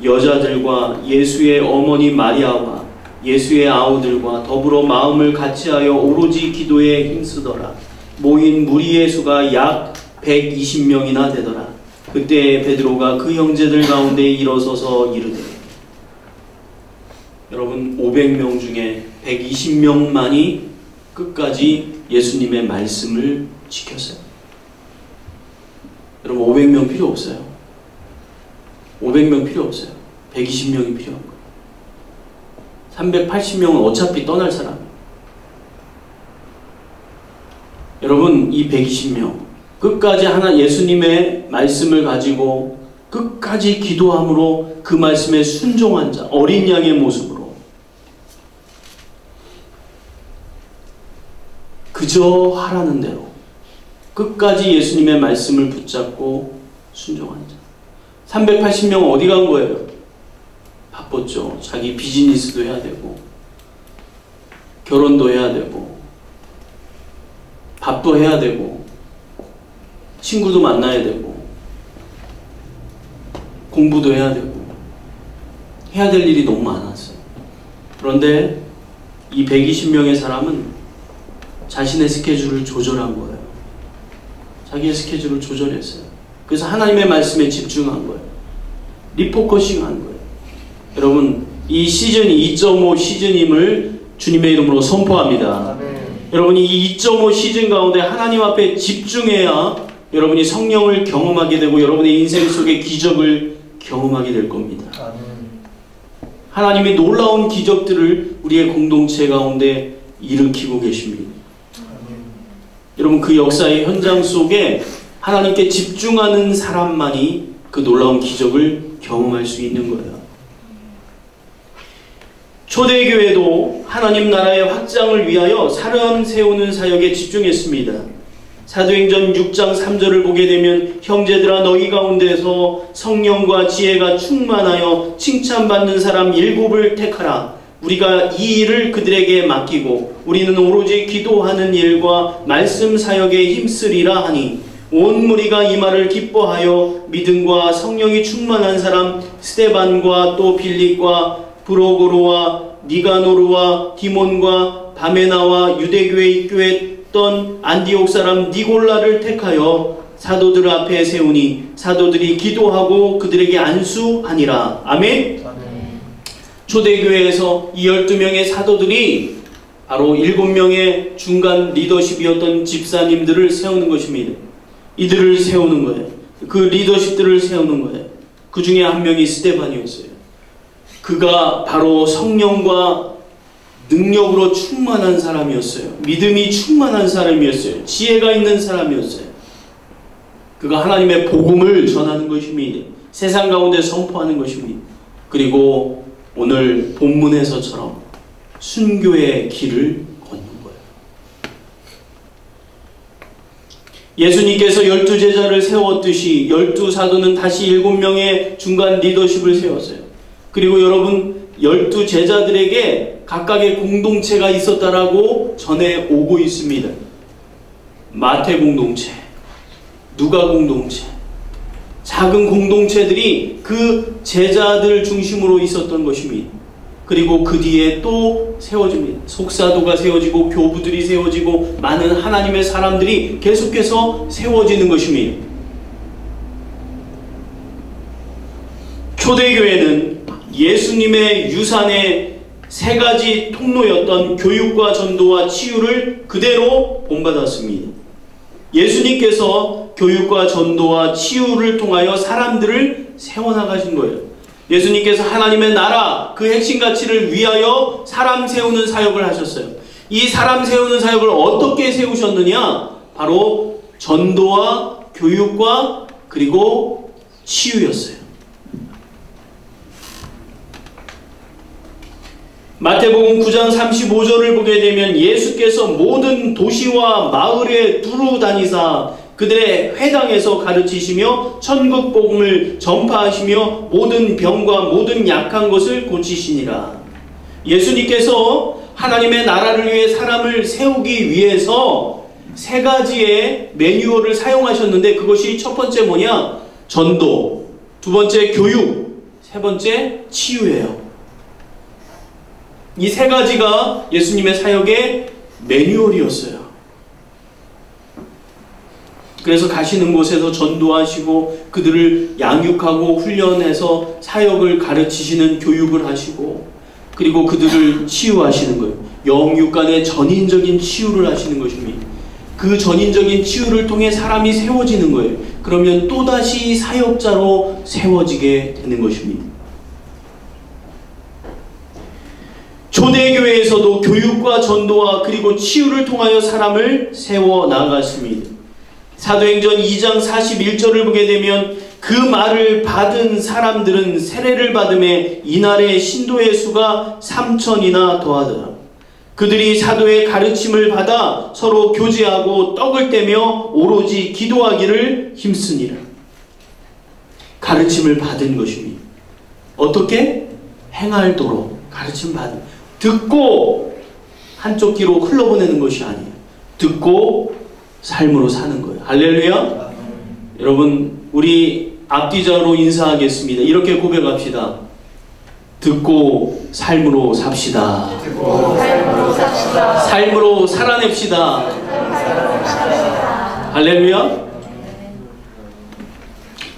여자들과 예수의 어머니 마리아와 예수의 아우들과 더불어 마음을 같이하여 오로지 기도에 힘쓰더라. 모인 무리의 수가 약 120명이나 되더라. 그때 베드로가 그 형제들 가운데 일어서서 이르되, 여러분 500명 중에 120명만이 끝까지 예수님의 말씀을 지켰어요. 여러분 500명 필요 없어요. 500명 필요 없어요. 120명이 필요한 거예요. 380명은 어차피 떠날 사람이에요. 여러분 이 120명 끝까지 예수님의 말씀을 가지고 끝까지 기도함으로 그 말씀에 순종한 자, 어린 양의 모습으로 그저 하라는 대로 끝까지 예수님의 말씀을 붙잡고 순종한 자. 380명은 어디 간 거예요? 바빴죠. 자기 비즈니스도 해야 되고 결혼도 해야 되고 밥도 해야 되고 친구도 만나야 되고 공부도 해야 되고 해야 될 일이 너무 많았어요. 그런데 이 120명의 사람은 자신의 스케줄을 조절한 거예요. 자기의 스케줄을 조절했어요. 그래서 하나님의 말씀에 집중한 거예요. 리포커싱한 거예요. 여러분 이 시즌이 2.5 시즌임을 주님의 이름으로 선포합니다. 아멘. 여러분이 이 2.5 시즌 가운데 하나님 앞에 집중해야 여러분이 성령을 경험하게 되고 여러분의 인생 속에 기적을 경험하게 될 겁니다. 아멘. 하나님이 놀라운 기적들을 우리의 공동체 가운데 일으키고 계십니다. 아멘. 여러분 그 역사의 현장 속에 하나님께 집중하는 사람만이 그 놀라운 기적을 경험할 수 있는 거예요. 초대교회도 하나님 나라의 확장을 위하여 사람 세우는 사역에 집중했습니다. 사도행전 6장 3절을 보게 되면 형제들아 너희 가운데서 성령과 지혜가 충만하여 칭찬받는 사람 7을 택하라. 우리가 이 일을 그들에게 맡기고 우리는 오로지 기도하는 일과 말씀 사역에 힘쓰리라 하니 온 무리가 이 말을 기뻐하여 믿음과 성령이 충만한 사람 스데반과 또 빌립과 브로고로와 니가노르와 디몬과 바메나와 유대교에 입교했던 안디옥 사람 니골라를 택하여 사도들 앞에 세우니 사도들이 기도하고 그들에게 안수하니라. 아멘. 초대교회에서 이 12명의 사도들이 바로 7명의 중간 리더십이었던 집사님들을 세우는 것입니다. 이들을 세우는 거예요. 그 리더십들을 세우는 거예요. 그 중에 한 명이 스데반이었어요. 그가 바로 성령과 능력으로 충만한 사람이었어요. 믿음이 충만한 사람이었어요. 지혜가 있는 사람이었어요. 그가 하나님의 복음을 전하는 것입니다. 세상 가운데 선포하는 것입니다. 그리고 오늘 본문에서처럼 순교의 길을 걷는 거예요. 예수님께서 12제자를 세웠듯이 12사도는 다시 7명의 중간 리더십을 세웠어요. 그리고 여러분 12제자들에게 각각의 공동체가 있었다라고 전해오고 있습니다. 마태 공동체, 누가 공동체, 작은 공동체들이 그 제자들 중심으로 있었던 것입니다. 그리고 그 뒤에 또 세워집니다. 속사도가 세워지고 교부들이 세워지고 많은 하나님의 사람들이 계속해서 세워지는 것입니다. 초대교회는 예수님의 유산의 3가지 통로였던 교육과 전도와 치유를 그대로 본받았습니다. 예수님께서 교육과 전도와 치유를 통하여 사람들을 세워나가신 거예요. 예수님께서 하나님의 나라 그 핵심 가치를 위하여 사람 세우는 사역을 하셨어요. 이 사람 세우는 사역을 어떻게 세우셨느냐? 바로 전도와 교육과 그리고 치유였어요. 마태복음 9장 35절을 보게 되면 예수께서 모든 도시와 마을에 두루 다니사 그들의 회당에서 가르치시며 천국 복음을 전파하시며 모든 병과 모든 약한 것을 고치시니라. 예수님께서 하나님의 나라를 위해 사람을 세우기 위해서 3가지의 매뉴얼을 사용하셨는데 그것이 첫 번째 뭐냐? 전도, 두 번째 교육, 세 번째 치유예요. 이 3가지가 예수님의 사역의 매뉴얼이었어요. 그래서 가시는 곳에서 전도하시고 그들을 양육하고 훈련해서 사역을 가르치시는 교육을 하시고 그리고 그들을 치유하시는 거예요. 영육 간의 전인적인 치유를 하시는 것입니다. 그 전인적인 치유를 통해 사람이 세워지는 거예요. 그러면 또다시 사역자로 세워지게 되는 것입니다. 초대교회에서도 교육과 전도와 그리고 치유를 통하여 사람을 세워나갔습니다. 사도행전 2장 41절을 보게 되면 그 말을 받은 사람들은 세례를 받음에 이날의 신도의 수가 3,000이나 더하더라. 그들이 사도의 가르침을 받아 서로 교제하고 떡을 떼며 오로지 기도하기를 힘쓰니라. 가르침을 받은 것입니다. 어떻게? 행할도록 가르침 받은. 듣고 한쪽 귀로 흘러보내는 것이 아니에요. 듣고 삶으로 사는 거예요. 할렐루야. 여러분, 우리 앞뒤자로 인사하겠습니다. 이렇게 고백합시다. 듣고 삶으로 삽시다. 듣고 삶으로 삽시다. 삶으로 살아냅시다. 할렐루야.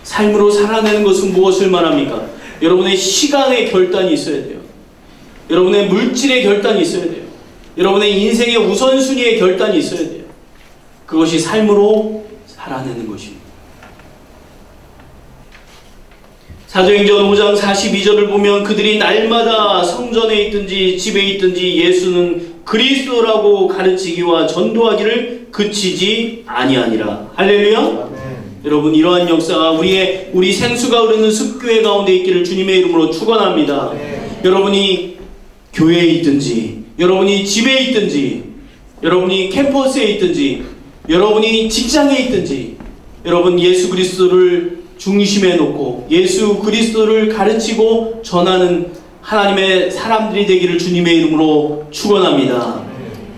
삶으로 살아내는 것은 무엇을 말합니까? 여러분의 시간의 결단이 있어야 돼요. 여러분의 물질의 결단이 있어야 돼요. 여러분의 인생의 우선순위의 결단이 있어야 돼요. 그것이 삶으로 살아내는 것입니다. 사도행전 5장 42절을 보면 그들이 날마다 성전에 있든지 집에 있든지 예수는 그리스도라고 가르치기와 전도하기를 그치지 아니하니라. 할렐루야. 아멘. 여러분, 이러한 역사가 우리 생수가 흐르는 습교회 가운데 있기를 주님의 이름으로 축원합니다. 여러분이 교회에 있든지 여러분이 집에 있든지 여러분이 캠퍼스에 있든지 여러분이 직장에 있든지 여러분 예수 그리스도를 중심에 놓고 예수 그리스도를 가르치고 전하는 하나님의 사람들이 되기를 주님의 이름으로 축원합니다.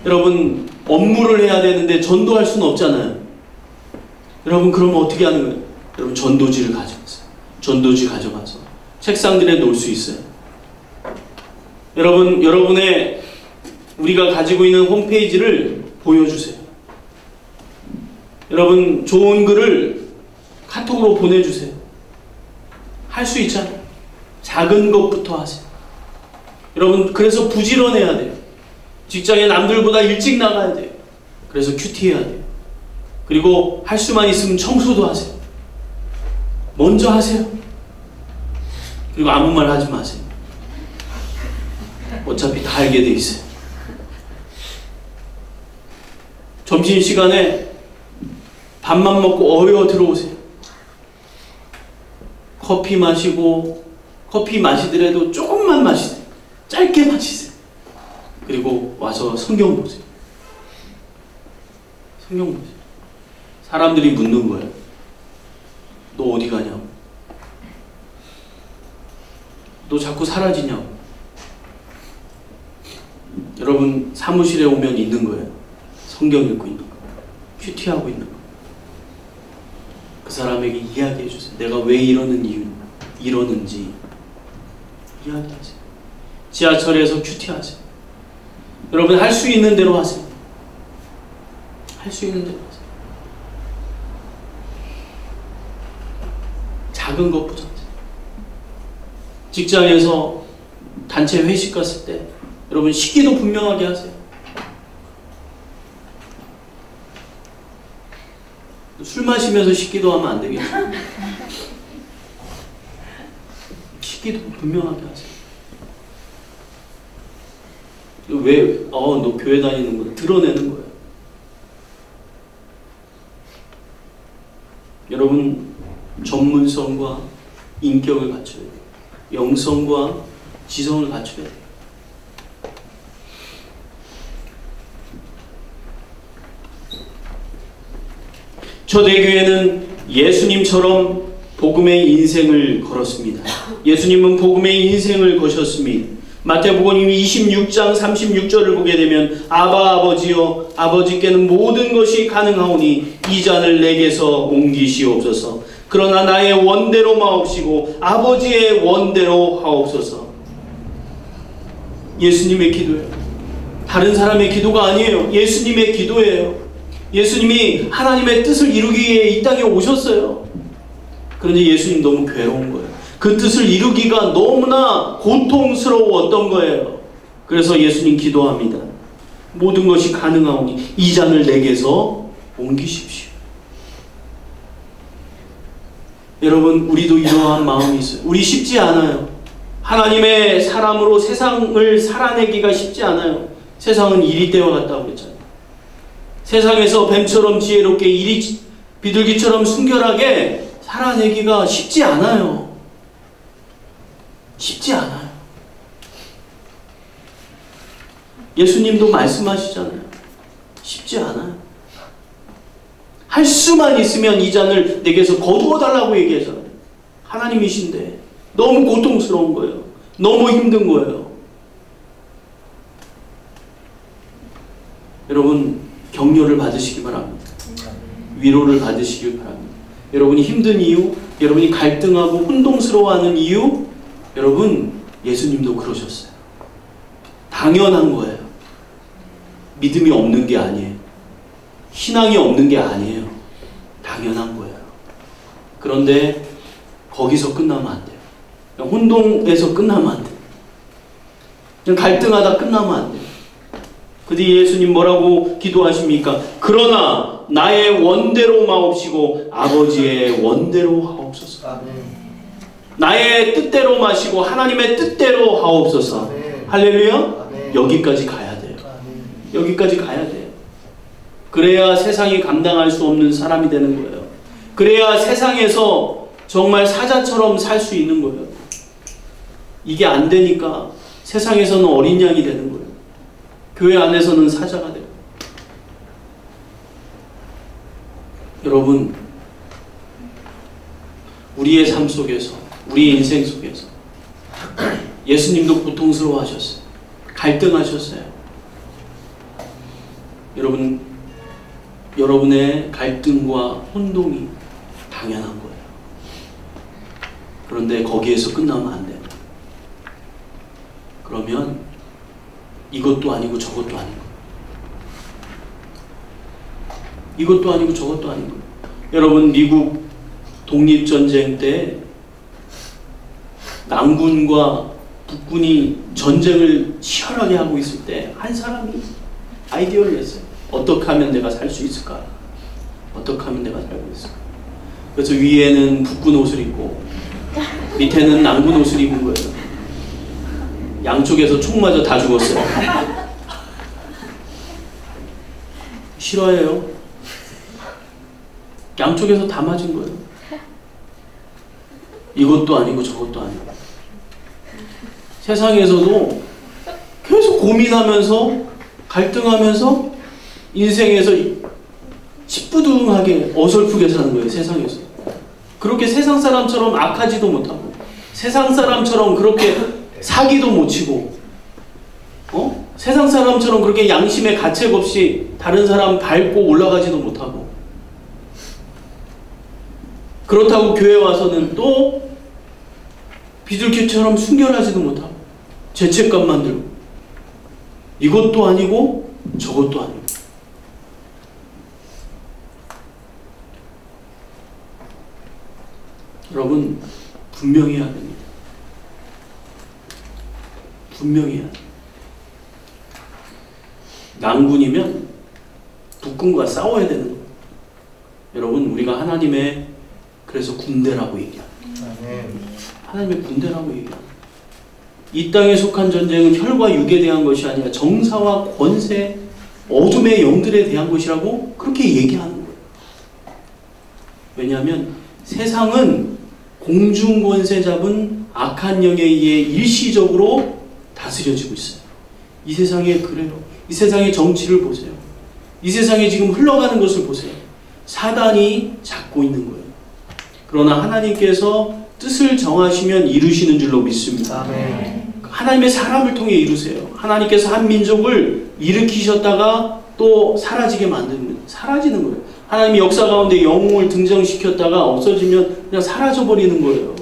여러분, 업무를 해야 되는데 전도할 수는 없잖아요. 여러분, 그러면 어떻게 하는 거예요? 여러분, 전도지를 가져가세요. 전도지 가져가서 책상들에 놓을 수 있어요. 여러분, 여러분의 우리가 가지고 있는 홈페이지를 보여주세요. 여러분, 좋은 글을 카톡으로 보내주세요. 할 수 있잖아요. 작은 것부터 하세요. 여러분, 그래서 부지런해야 돼요. 직장에 남들보다 일찍 나가야 돼요. 그래서 큐티해야 돼요. 그리고 할 수만 있으면 청소도 하세요. 먼저 하세요. 그리고 아무 말 하지 마세요. 어차피 다 알게 돼 있어요. 점심시간에 밥만 먹고 어여 들어오세요. 커피 마시고, 커피 마시더라도 조금만 마시세요. 짧게 마시세요. 그리고 와서 성경 보세요. 성경 보세요. 사람들이 묻는 거예요. 너 어디 가냐고. 너 자꾸 사라지냐고. 여러분, 사무실에 오면 있는 거예요. 성경 읽고 있는 거. 큐티하고 있는 거. 그 사람에게 이야기해 주세요. 내가 왜 이러는지 이야기하세요. 지하철에서 큐티하세요. 여러분, 할 수 있는 대로 하세요. 할 수 있는 대로 하세요. 작은 것부터 하세요. 직장에서 단체 회식 갔을 때 여러분, 식기도 분명하게 하세요. 술 마시면서 식기도 하면 안 되겠죠. 식기도 분명하게 하세요. 왜, 너 교회 다니는구나. 드러내는 거예요. 여러분, 전문성과 인격을 갖춰야 돼요. 영성과 지성을 갖춰야 돼요. 초대교회는 예수님처럼 복음의 인생을 걸었습니다. 예수님은 복음의 인생을 거셨습니다. 마태복음 26장 36절을 보게 되면 아바 아버지여 아버지께는 모든 것이 가능하오니 이 잔을 내게서 옮기시옵소서. 그러나 나의 원대로 마옵시고 아버지의 원대로 하옵소서. 예수님의 기도예요. 다른 사람의 기도가 아니에요. 예수님의 기도예요. 예수님이 하나님의 뜻을 이루기 위해 이 땅에 오셨어요. 그런데 예수님 너무 괴로운 거예요. 그 뜻을 이루기가 너무나 고통스러웠던 거예요. 그래서 예수님 기도합니다. 모든 것이 가능하오니 이 잔을 내게서 옮기십시오. 여러분, 우리도 이러한 마음이 있어요. 우리 쉽지 않아요. 하나님의 사람으로 세상을 살아내기가 쉽지 않아요. 세상은 이리때와 같다고 그랬잖아요. 세상에서 뱀처럼 지혜롭게 비둘기처럼 순결하게 살아내기가 쉽지 않아요. 쉽지 않아요. 예수님도 말씀하시잖아요. 쉽지 않아요. 할 수만 있으면 이 잔을 내게서 거두어 달라고 얘기하잖아요. 하나님이신데 너무 고통스러운 거예요. 너무 힘든 거예요. 여러분, 격려를 받으시기 바랍니다. 위로를 받으시길 바랍니다. 여러분이 힘든 이유, 여러분이 갈등하고 혼동스러워하는 이유, 여러분, 예수님도 그러셨어요. 당연한 거예요. 믿음이 없는 게 아니에요. 신앙이 없는 게 아니에요. 당연한 거예요. 그런데 거기서 끝나면 안 돼요. 그냥 혼동에서 끝나면 안 돼요. 그냥 갈등하다 끝나면 안 돼요. 그 뒤에 예수님 뭐라고 기도하십니까? 그러나 나의 원대로 마옵시고 아버지의 원대로 하옵소서. 아멘. 나의 뜻대로 마시고 하나님의 뜻대로 하옵소서. 아멘. 할렐루야. 아멘. 여기까지 가야 돼요. 아멘. 여기까지 가야 돼요. 그래야 세상이 감당할 수 없는 사람이 되는 거예요. 그래야 세상에서 정말 사자처럼 살 수 있는 거예요. 이게 안 되니까 세상에서는 어린 양이 되는 거예요. 교회 안에서는 사자가 되고. 여러분, 우리의 삶 속에서, 우리의 인생 속에서 예수님도 고통스러워 하셨어요. 갈등하셨어요. 여러분의 갈등과 혼동이 당연한 거예요. 그런데 거기에서 끝나면 안 돼요. 그러면 이것도 아니고 저것도 아니고, 이것도 아니고 저것도 아니고. 여러분, 미국 독립전쟁 때 남군과 북군이 전쟁을 치열하게 하고 있을 때 한 사람이 아이디어를 냈어요. 어떻게 하면 내가 살 수 있을까? 어떻게 하면 내가 살고 있을까? 그래서 위에는 북군 옷을 입고 밑에는 남군 옷을 입은 거예요. 양쪽에서 총 맞아 다 죽었어요. 싫어해요. 양쪽에서 다 맞은 거예요. 이것도 아니고 저것도 아니고. 세상에서도 계속 고민하면서 갈등하면서 인생에서 찌뿌둥하게 어설프게 사는 거예요. 세상에서. 그렇게 세상 사람처럼 악하지도 못하고 세상 사람처럼 그렇게 사기도 못 치고 세상 사람처럼 그렇게 양심의 가책 없이 다른 사람 밟고 올라가지도 못하고, 그렇다고 교회 와서는 또 비둘기처럼 순결하지도 못하고 죄책감만 들고 이것도 아니고 저것도 아니고. 여러분, 분명히 해야 됩니다. 분명히 해야 돼요. 남군이면 북군과 싸워야 되는 거예요. 여러분, 우리가 하나님의, 그래서 군대라고 얘기합니다. 하나님의 군대라고 얘기합니다. 이 땅에 속한 전쟁은 혈과 육에 대한 것이 아니라 정사와 권세, 어둠의 영들에 대한 것이라고 그렇게 얘기하는 거예요. 왜냐하면 세상은 공중권세 잡은 악한 영에 의해 일시적으로 다스려지고 있어요. 이 세상에 그래요. 이 세상의 정치를 보세요. 이 세상에 지금 흘러가는 것을 보세요. 사단이 잡고 있는 거예요. 그러나 하나님께서 뜻을 정하시면 이루시는 줄로 믿습니다. 아멘. 하나님의 사람을 통해 이루세요. 하나님께서 한 민족을 일으키셨다가 또 사라지게 만드는, 사라지는 거예요. 하나님이 역사 가운데 영웅을 등장시켰다가 없어지면 그냥 사라져버리는 거예요.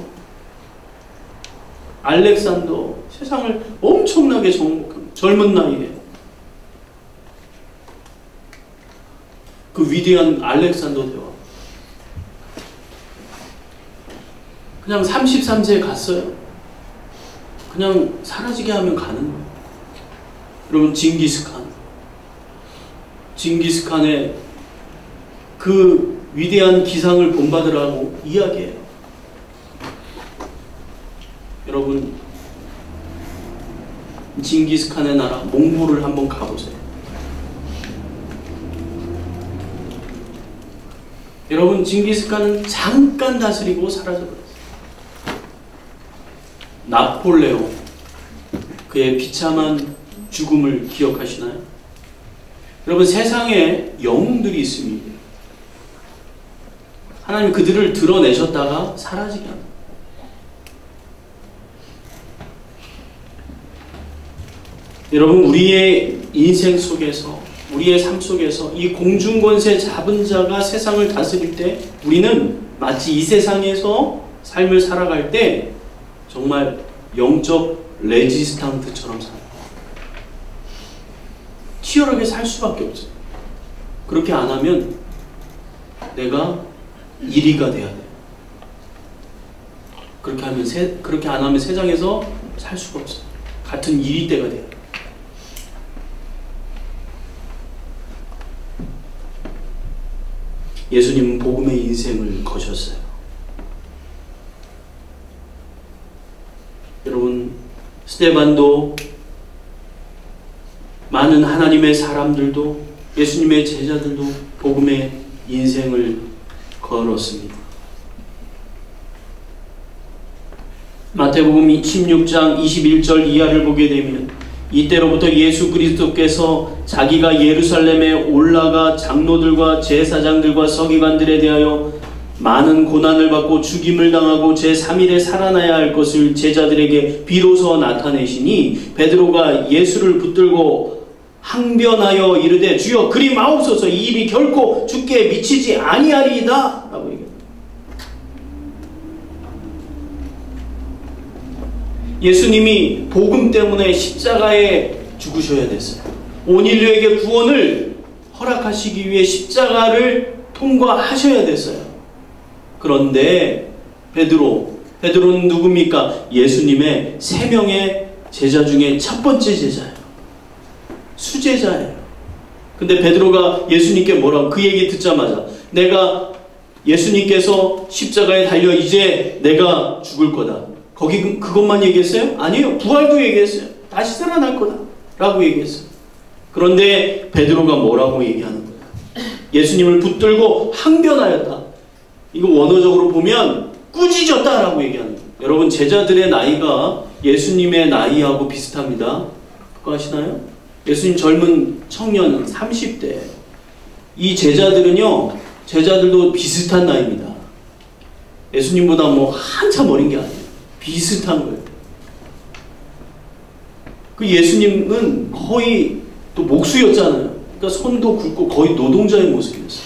알렉산더, 세상을 엄청나게 정복합니다. 젊은 나이에. 그 위대한 알렉산더 대왕. 그냥 33세에 갔어요. 그냥 사라지게 하면 가는 거예요. 여러분, 징기스칸의 그 위대한 기상을 본받으라고 이야기해요. 여러분, 징기스칸의 나라 몽골을 한번 가보세요. 여러분, 징기스칸은 잠깐 다스리고 사라져버렸어요. 나폴레옹, 그의 비참한 죽음을 기억하시나요? 여러분, 세상에 영웅들이 있습니다. 하나님 그들을 드러내셨다가 사라지게 합니다. 여러분, 우리의 인생 속에서, 우리의 삶 속에서 이 공중권세 잡은 자가 세상을 다스릴 때 우리는 마치 이 세상에서 삶을 살아갈 때 정말 영적 레지스탕트처럼 살아요. 치열하게 살 수밖에 없어요. 그렇게 안 하면 내가 1위가 돼야 돼요. 그렇게 안 하면 세상에서 살 수가 없어요. 같은 1위 때가 돼요. 예수님은 복음의 인생을 거셨어요. 여러분, 스데반도, 많은 하나님의 사람들도, 예수님의 제자들도 복음의 인생을 걸었습니다. 마태복음 16장 21절 이하를 보게 되면, 이때로부터 예수 그리스도께서 자기가 예루살렘에 올라가 장로들과 제사장들과 서기관들에 대하여 많은 고난을 받고 죽임을 당하고 제3일에 살아나야 할 것을 제자들에게 비로소 나타내시니, 베드로가 예수를 붙들고 항변하여 이르되 주여 그리 마옵소서, 이 일이 결코 주께 미치지 아니하리이다 라고 얘기합니다. 예수님이 복음 때문에 십자가에 죽으셔야 됐어요. 온 인류에게 구원을 허락하시기 위해 십자가를 통과하셔야 됐어요. 그런데 베드로는 누굽니까? 예수님의 3명의 제자 중에 첫 번째 제자예요. 수제자예요. 근데 베드로가 예수님께 뭐라고, 그 얘기 듣자마자 내가, 예수님께서 십자가에 달려 이제 내가 죽을 거다, 그것만 얘기했어요? 아니에요. 부활도 얘기했어요. 다시 살아날 거다 라고 얘기했어요. 그런데 베드로가 뭐라고 얘기하는 거예요? 예수님을 붙들고 항변하였다. 이거 원어적으로 보면 꾸짖었다 라고 얘기하는 거예요. 여러분, 제자들의 나이가 예수님의 나이하고 비슷합니다. 그거 아시나요? 예수님 젊은 청년 30대. 이 제자들도 비슷한 나이입니다. 예수님보다 뭐 한참 어린 게 아니에요. 비슷한 거예요. 그 예수님은 거의 또 목수였잖아요. 그러니까 손도 굵고 거의 노동자의 모습이었어요.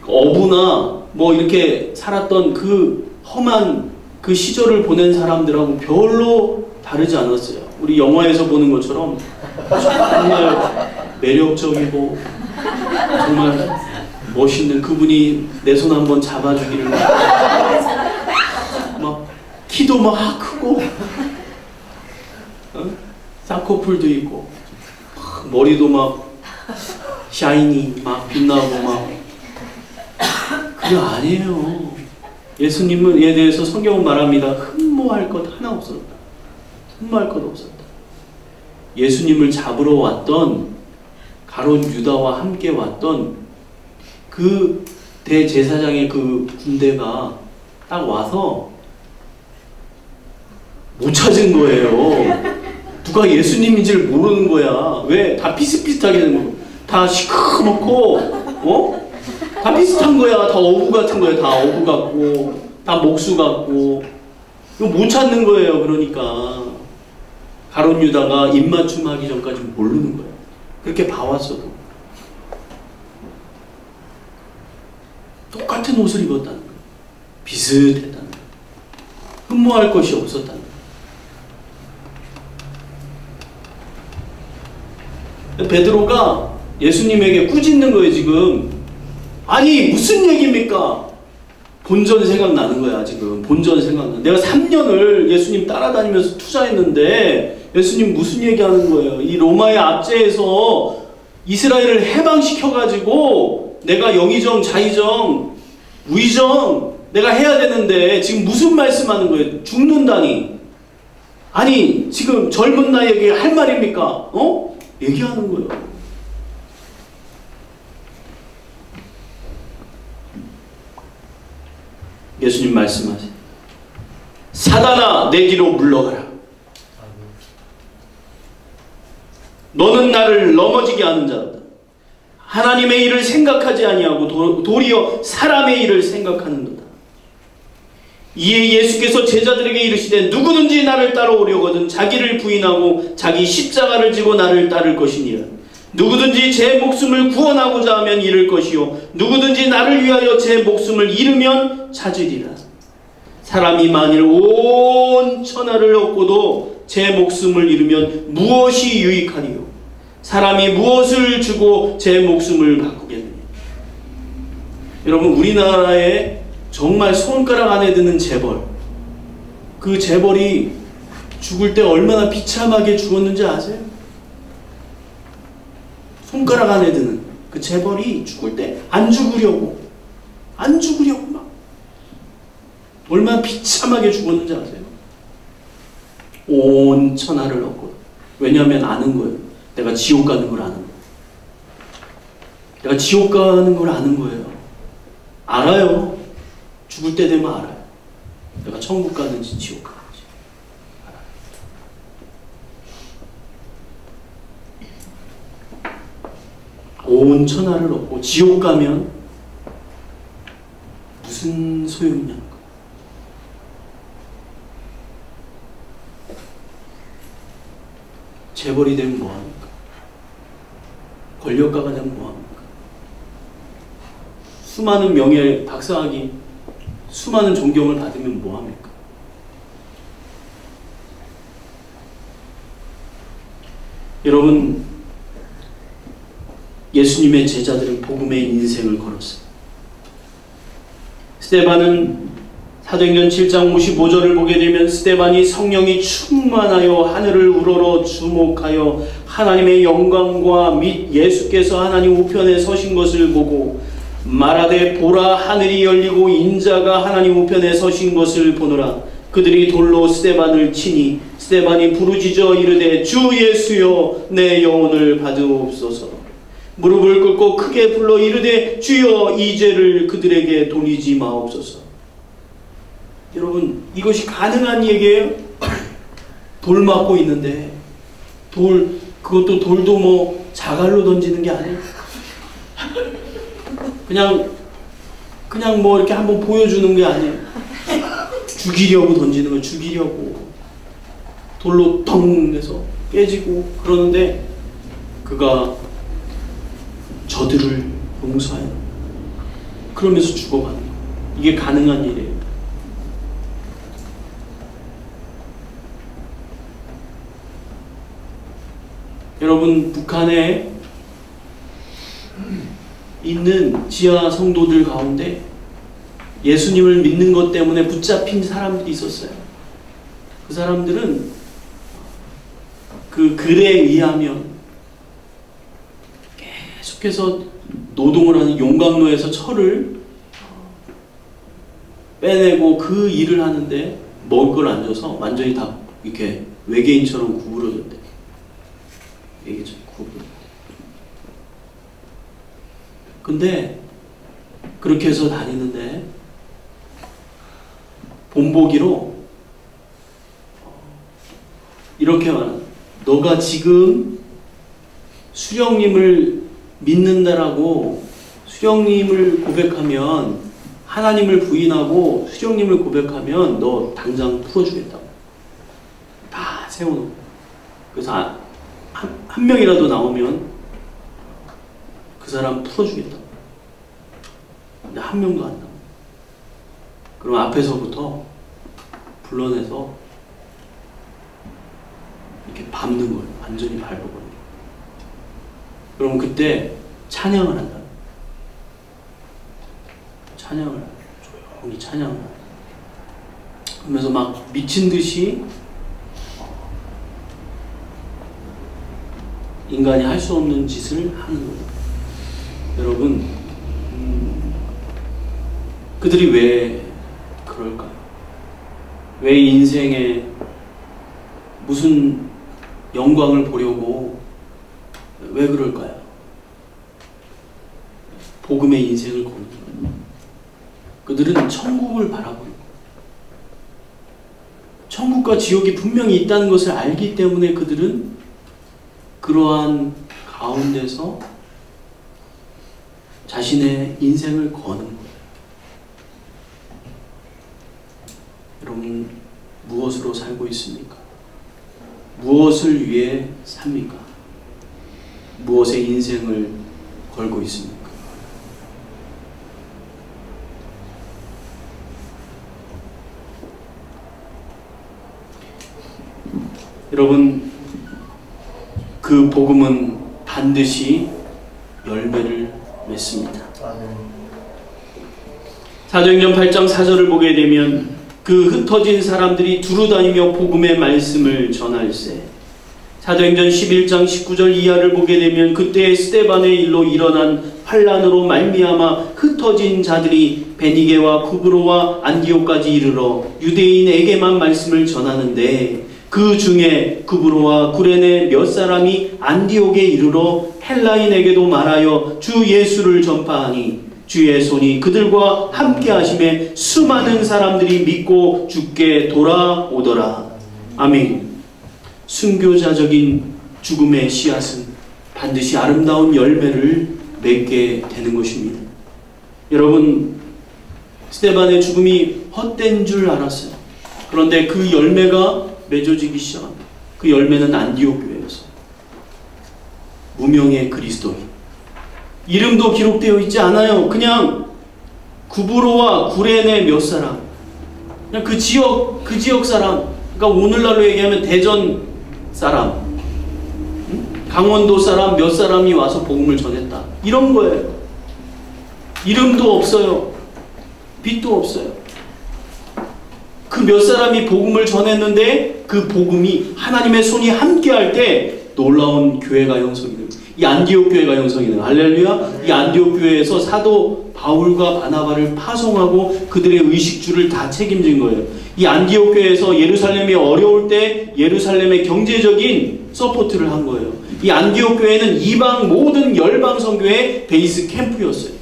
어부나 뭐 이렇게 살았던 그 험한 그 시절을 보낸 사람들하고 별로 다르지 않았어요. 우리 영화에서 보는 것처럼 정말 매력적이고 정말 멋있는, 그분이 내 손 한번 잡아주기를 막 키도 막 크고 쌍꺼풀도 있고 머리도 막 샤이니 막 빛나고 막, 그게 아니에요. 예수님에 대해서 성경은 말합니다. 흠모할 것 하나 없었다. 흠모할 것 없었다. 예수님을 잡으러 왔던 가룟 유다와 함께 왔던 그 대제사장의 그 군대가 딱 와서 못 찾은 거예요. 누가 예수님인지를 모르는 거야. 왜? 다 비슷비슷하게 된 거야. 다 시커멓고, 다 비슷한 거야. 다 어부 같은 거야. 다 어부 같고, 다 목수 같고. 이거 못 찾는 거예요. 그러니까 가룟 유다가 입맞춤하기 전까지 모르는 거예요. 그렇게 봐왔어도. 똑같은 옷을 입었다는 거예요. 비슷했다는 거예요. 흠모할 것이 없었다는 거예요. 베드로가 예수님에게 꾸짖는 거예요 지금. 아니 무슨 얘기입니까? 본전 생각나는 거야 지금. 본전 생각나. 내가 3년을 예수님 따라다니면서 투자했는데 예수님 무슨 얘기하는 거예요? 이 로마의 압제에서 이스라엘을 해방시켜가지고 내가 영의정, 자의정, 의정 내가 해야 되는데 지금 무슨 말씀하는 거예요? 죽는다니. 아니 지금 젊은 나이에게 할 말입니까? 어? 얘기하는 거예요. 예수님 말씀하세요. 사단아 내 뒤로 물러가라. 너는 나를 넘어지게 하는 자다. 하나님의 일을 생각하지 아니하고 도리어 사람의 일을 생각하는도다. 이에 예수께서 제자들에게 이르시되 누구든지 나를 따라오려거든 자기를 부인하고 자기 십자가를 지고 나를 따를 것이니라. 누구든지 제 목숨을 구원하고자 하면 잃을 것이요 누구든지 나를 위하여 제 목숨을 잃으면 찾으리라. 사람이 만일 온 천하를 얻고도 제 목숨을 잃으면 무엇이 유익하리요? 사람이 무엇을 주고 제 목숨을 바꾸겠느냐? 여러분 우리나라에 정말 손가락 안에 드는 재벌, 그 재벌이 죽을 때 얼마나 비참하게 죽었는지 아세요? 손가락 안에 드는 그 재벌이 죽을 때 안 죽으려고 막 얼마나 비참하게 죽었는지 아세요? 온 천하를 얻고. 왜냐하면 아는 거예요. 내가 지옥 가는 걸 아는 거예요. 내가 지옥 가는 걸 아는 거예요. 알아요. 죽을 때 되면 알아요. 내가 천국 가는지 지옥 가는지 알아요. 온 천하를 얻고 지옥 가면 무슨 소용이냐는 거예요. 재벌이 되면 뭐합니까? 권력가가 되면 뭐합니까? 수많은 명예 박사학위, 수많은 존경을 받으면 뭐합니까? 여러분, 예수님의 제자들은 복음의 인생을 걸었어요. 스데반은 사도행전 7장 55절을 보게 되면 스데반이 성령이 충만하여 하늘을 우러러 주목하여 하나님의 영광과 및 예수께서 하나님 우편에 서신 것을 보고 말하되 보라 하늘이 열리고 인자가 하나님 우편에 서신 것을 보노라. 그들이 돌로 스데반을 치니 스데반이 부르짖어 이르되 주 예수여 내 영혼을 받으옵소서. 무릎을 꿇고 크게 불러 이르되 주여 이 죄를 그들에게 돌리지 마옵소서. 여러분 이것이 가능한 얘기예요? 돌 맞고 있는데 그것도 돌도 뭐 자갈로 던지는 게 아니에요. 그냥 뭐 이렇게 한번 보여주는 게 아니에요. 죽이려고 던지는 거예요. 죽이려고 돌로 덩 해서 깨지고 그러는데 그가 저들을 용서하여 그러면서 죽어가는 거예요. 이게 가능한 일이에요. 여러분 북한에 있는 지하 성도들 가운데 예수님을 믿는 것 때문에 붙잡힌 사람들이 있었어요. 그 사람들은 그 글에 의하면 계속해서 노동을 하는 용광로에서 철을 빼내고 그 일을 하는데 먹을 걸 안 줘서 완전히 다 이렇게 외계인처럼 구부러졌대. 외계인처럼 구부러졌대. 근데 그렇게 해서 다니는데 본보기로 이렇게 말하는, 너가 지금 수령님을 믿는다라고 수령님을 고백하면, 하나님을 부인하고 수령님을 고백하면 너 당장 풀어주겠다고 다 세워놓고, 그래서 한 명이라도 나오면 그 사람 풀어주겠다고. 근데 한 명도 안 나와. 그럼 앞에서부터 불러내서 이렇게 밟는 거예요. 완전히 밟아버리고. 그럼 그때 찬양을 한다. 찬양을 한다. 조용히 찬양을 한다. 그러면서 막 미친 듯이 인간이 할 수 없는 짓을 하는 거예요. 여러분, 그들이 왜 그럴까요? 왜 인생에 무슨 영광을 보려고 왜 그럴까요? 복음의 인생을 거는 거예요. 그들은 천국을 바라보는 거예요. 천국과 지옥이 분명히 있다는 것을 알기 때문에 그들은 그러한 가운데서 자신의 인생을 거는 거예요. 여러분, 무엇으로 살고 있습니까? 무엇을 위해 삽니까? 무엇에 인생을 걸고 있습니까? 여러분, 그 복음은 반드시 열매를 맺습니다. 사도행전 8장 4절을 보게 되면 그 흩어진 사람들이 두루다니며 복음의 말씀을 전할세. 사도행전 11장 19절 이하를 보게 되면 그때 스데반의 일로 일어난 환란으로 말미암아 흩어진 자들이 베니게와 구브로와 안디옥까지 이르러 유대인에게만 말씀을 전하는데 그 중에 구브로와 구레네 몇 사람이 안디옥에 이르러 헬라인에게도 말하여 주 예수를 전파하니 주의 손이 그들과 함께 하심에 수많은 사람들이 믿고 주께 돌아오더라. 아멘. 순교자적인 죽음의 씨앗은 반드시 아름다운 열매를 맺게 되는 것입니다. 여러분, 스데반의 죽음이 헛된 줄 알았어요. 그런데 그 열매가 맺어지기 시작합니다. 그 열매는 안디옥 교회였어요. 무명의 그리스도인. 이름도 기록되어 있지 않아요. 그냥 구브로와 구레네 몇 사람, 그냥 그 지역 사람. 그러니까 오늘날로 얘기하면 대전 사람, 강원도 사람 몇 사람이 와서 복음을 전했다. 이런 거예요. 이름도 없어요. 빛도 없어요. 그 몇 사람이 복음을 전했는데 그 복음이 하나님의 손이 함께할 때 놀라운 교회가 형성이 됩니다. 이 안디옥 교회가 형성이 돼요. 할렐루야. 이 안디옥 교회에서 사도 바울과 바나바를 파송하고 그들의 의식주를 다 책임진 거예요. 이 안디옥 교회에서 예루살렘이 어려울 때 예루살렘의 경제적인 서포트를 한 거예요. 이 안디옥 교회는 이방 모든 열방 선교의 베이스 캠프였어요.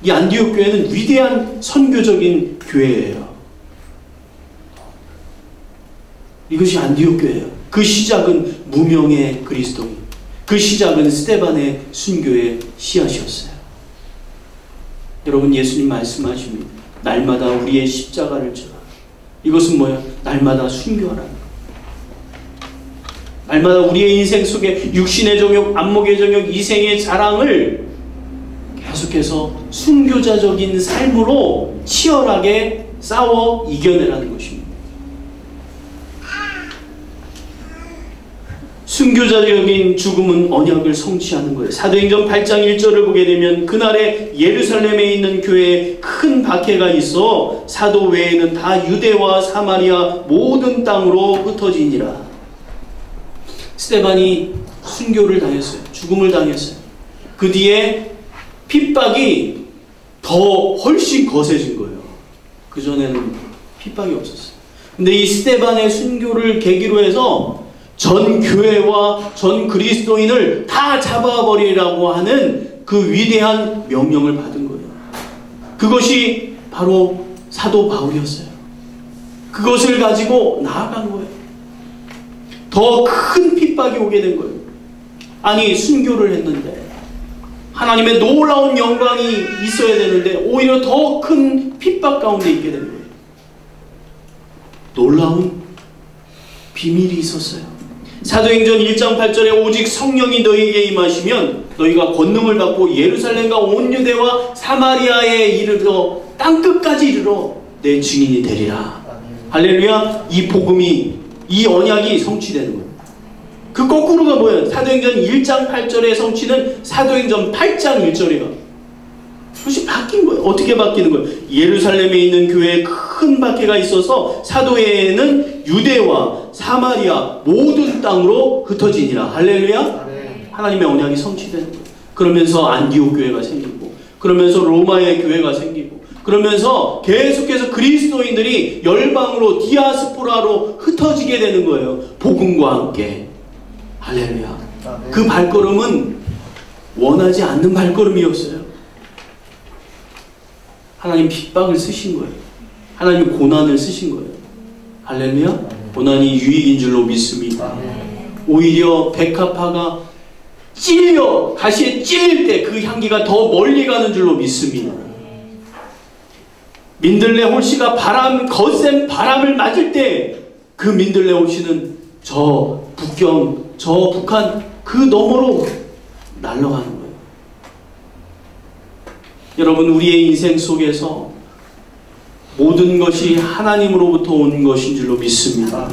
이 안디옥 교회는 위대한 선교적인 교회예요. 이것이 안디옥 교회예요. 그 시작은 무명의 그리스도인, 그 시작은 스데반의 순교의 씨앗이었어요. 여러분, 예수님 말씀하십니다. 날마다 우리의 십자가를 져라. 이것은 뭐예요? 날마다 순교하라는 거예요. 날마다 우리의 인생 속에 육신의 정욕, 안목의 정욕, 이생의 자랑을 계속해서 순교자적인 삶으로 치열하게 싸워 이겨내라는 것입니다. 순교자적인 죽음은 언약을 성취하는 거예요. 사도행전 8장 1절을 보게 되면 그날에 예루살렘에 있는 교회에 큰 박해가 있어 사도 외에는 다 유대와 사마리아 모든 땅으로 흩어지니라. 스데반이 순교를 당했어요. 죽음을 당했어요. 그 뒤에 핍박이 더 훨씬 거세진 거예요. 그전에는 핍박이 없었어요. 근데 이 스데반의 순교를 계기로 해서 전 교회와 전 그리스도인을 다 잡아버리라고 하는 그 위대한 명령을 받은 거예요. 그것이 바로 사도 바울이었어요. 그것을 가지고 나아간 거예요. 더 큰 핍박이 오게 된 거예요. 아니, 순교를 했는데 하나님의 놀라운 영광이 있어야 되는데 오히려 더 큰 핍박 가운데 있게 된 거예요. 놀라운 비밀이 있었어요. 사도행전 1장 8절에 오직 성령이 너희에게 임하시면 너희가 권능을 받고 예루살렘과 온 유대와 사마리아에 이르러 땅끝까지 이르러 내 증인이 되리라. 할렐루야. 이 복음이, 이 언약이 성취되는 거예요. 그 거꾸로가 뭐예요? 사도행전 1장 8절의 성취는 사도행전 8장 1절이에요. 그것이 바뀐 거예요. 어떻게 바뀌는 거예요? 예루살렘에 있는 교회에 큰 박해가 있어서 사도회는 유대와 사마리아 모든 땅으로 흩어지니라. 할렐루야. 하나님의 언약이 성취되는 거예요. 그러면서 안디옥 교회가 생기고, 그러면서 로마의 교회가 생기고, 그러면서 계속해서 그리스도인들이 열방으로 디아스포라로 흩어지게 되는 거예요. 복음과 함께. 할렐루야. 그 발걸음은 원하지 않는 발걸음이었어요. 하나님 핍박을 쓰신 거예요. 하나님 고난을 쓰신 거예요. 할렐루야. 고난이 유익인 줄로 믿습니다. 오히려 백합화가 찔려, 가시에 찔릴 때 그 향기가 더 멀리 가는 줄로 믿습니다. 민들레 홀씨가 거센 바람을 맞을 때 그 민들레 홀씨는 저 북경, 저 북한 그 너머로 날아가는 거예요. 여러분, 우리의 인생 속에서 모든 것이 하나님으로부터 온 것인 줄로 믿습니다.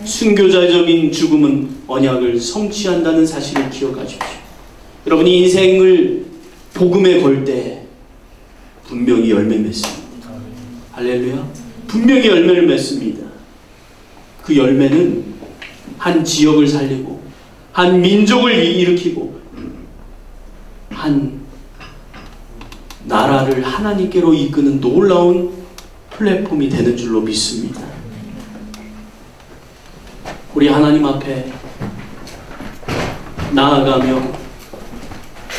순교자적인 죽음은 언약을 성취한다는 사실을 기억하십시오. 여러분이 인생을 복음에 걸 때 분명히 열매 맺습니다. 할렐루야. 분명히 열매를 맺습니다. 그 열매는 한 지역을 살리고, 한 민족을 일으키고, 한 나라를 하나님께로 이끄는 놀라운 플랫폼이 되는 줄로 믿습니다. 우리 하나님 앞에 나아가며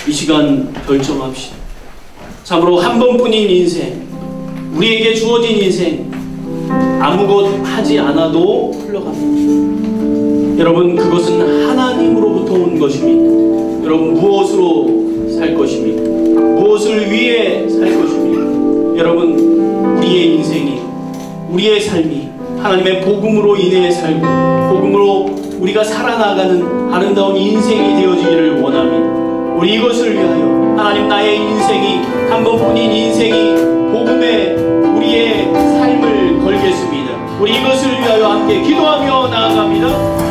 이 시간 결정합시다. 참으로 한 번뿐인 인생, 우리에게 주어진 인생, 아무것 하지 않아도 흘러갑니다. 여러분, 그것은 하나님으로부터 온 것입니다. 여러분, 무엇으로 살 것입니까? 무엇을 위해 살 것입니까? 여러분, 우리의 인생이, 우리의 삶이 하나님의 복음으로 인해 살고, 복음으로 우리가 살아나가는 아름다운 인생이 되어지기를 원합니다. 우리 이것을 위하여 하나님, 나의 인생이, 한 번뿐인 인생이 복음에 우리의 삶을 걸겠습니다. 우리 이것을 위하여 함께 기도하며 나아갑니다.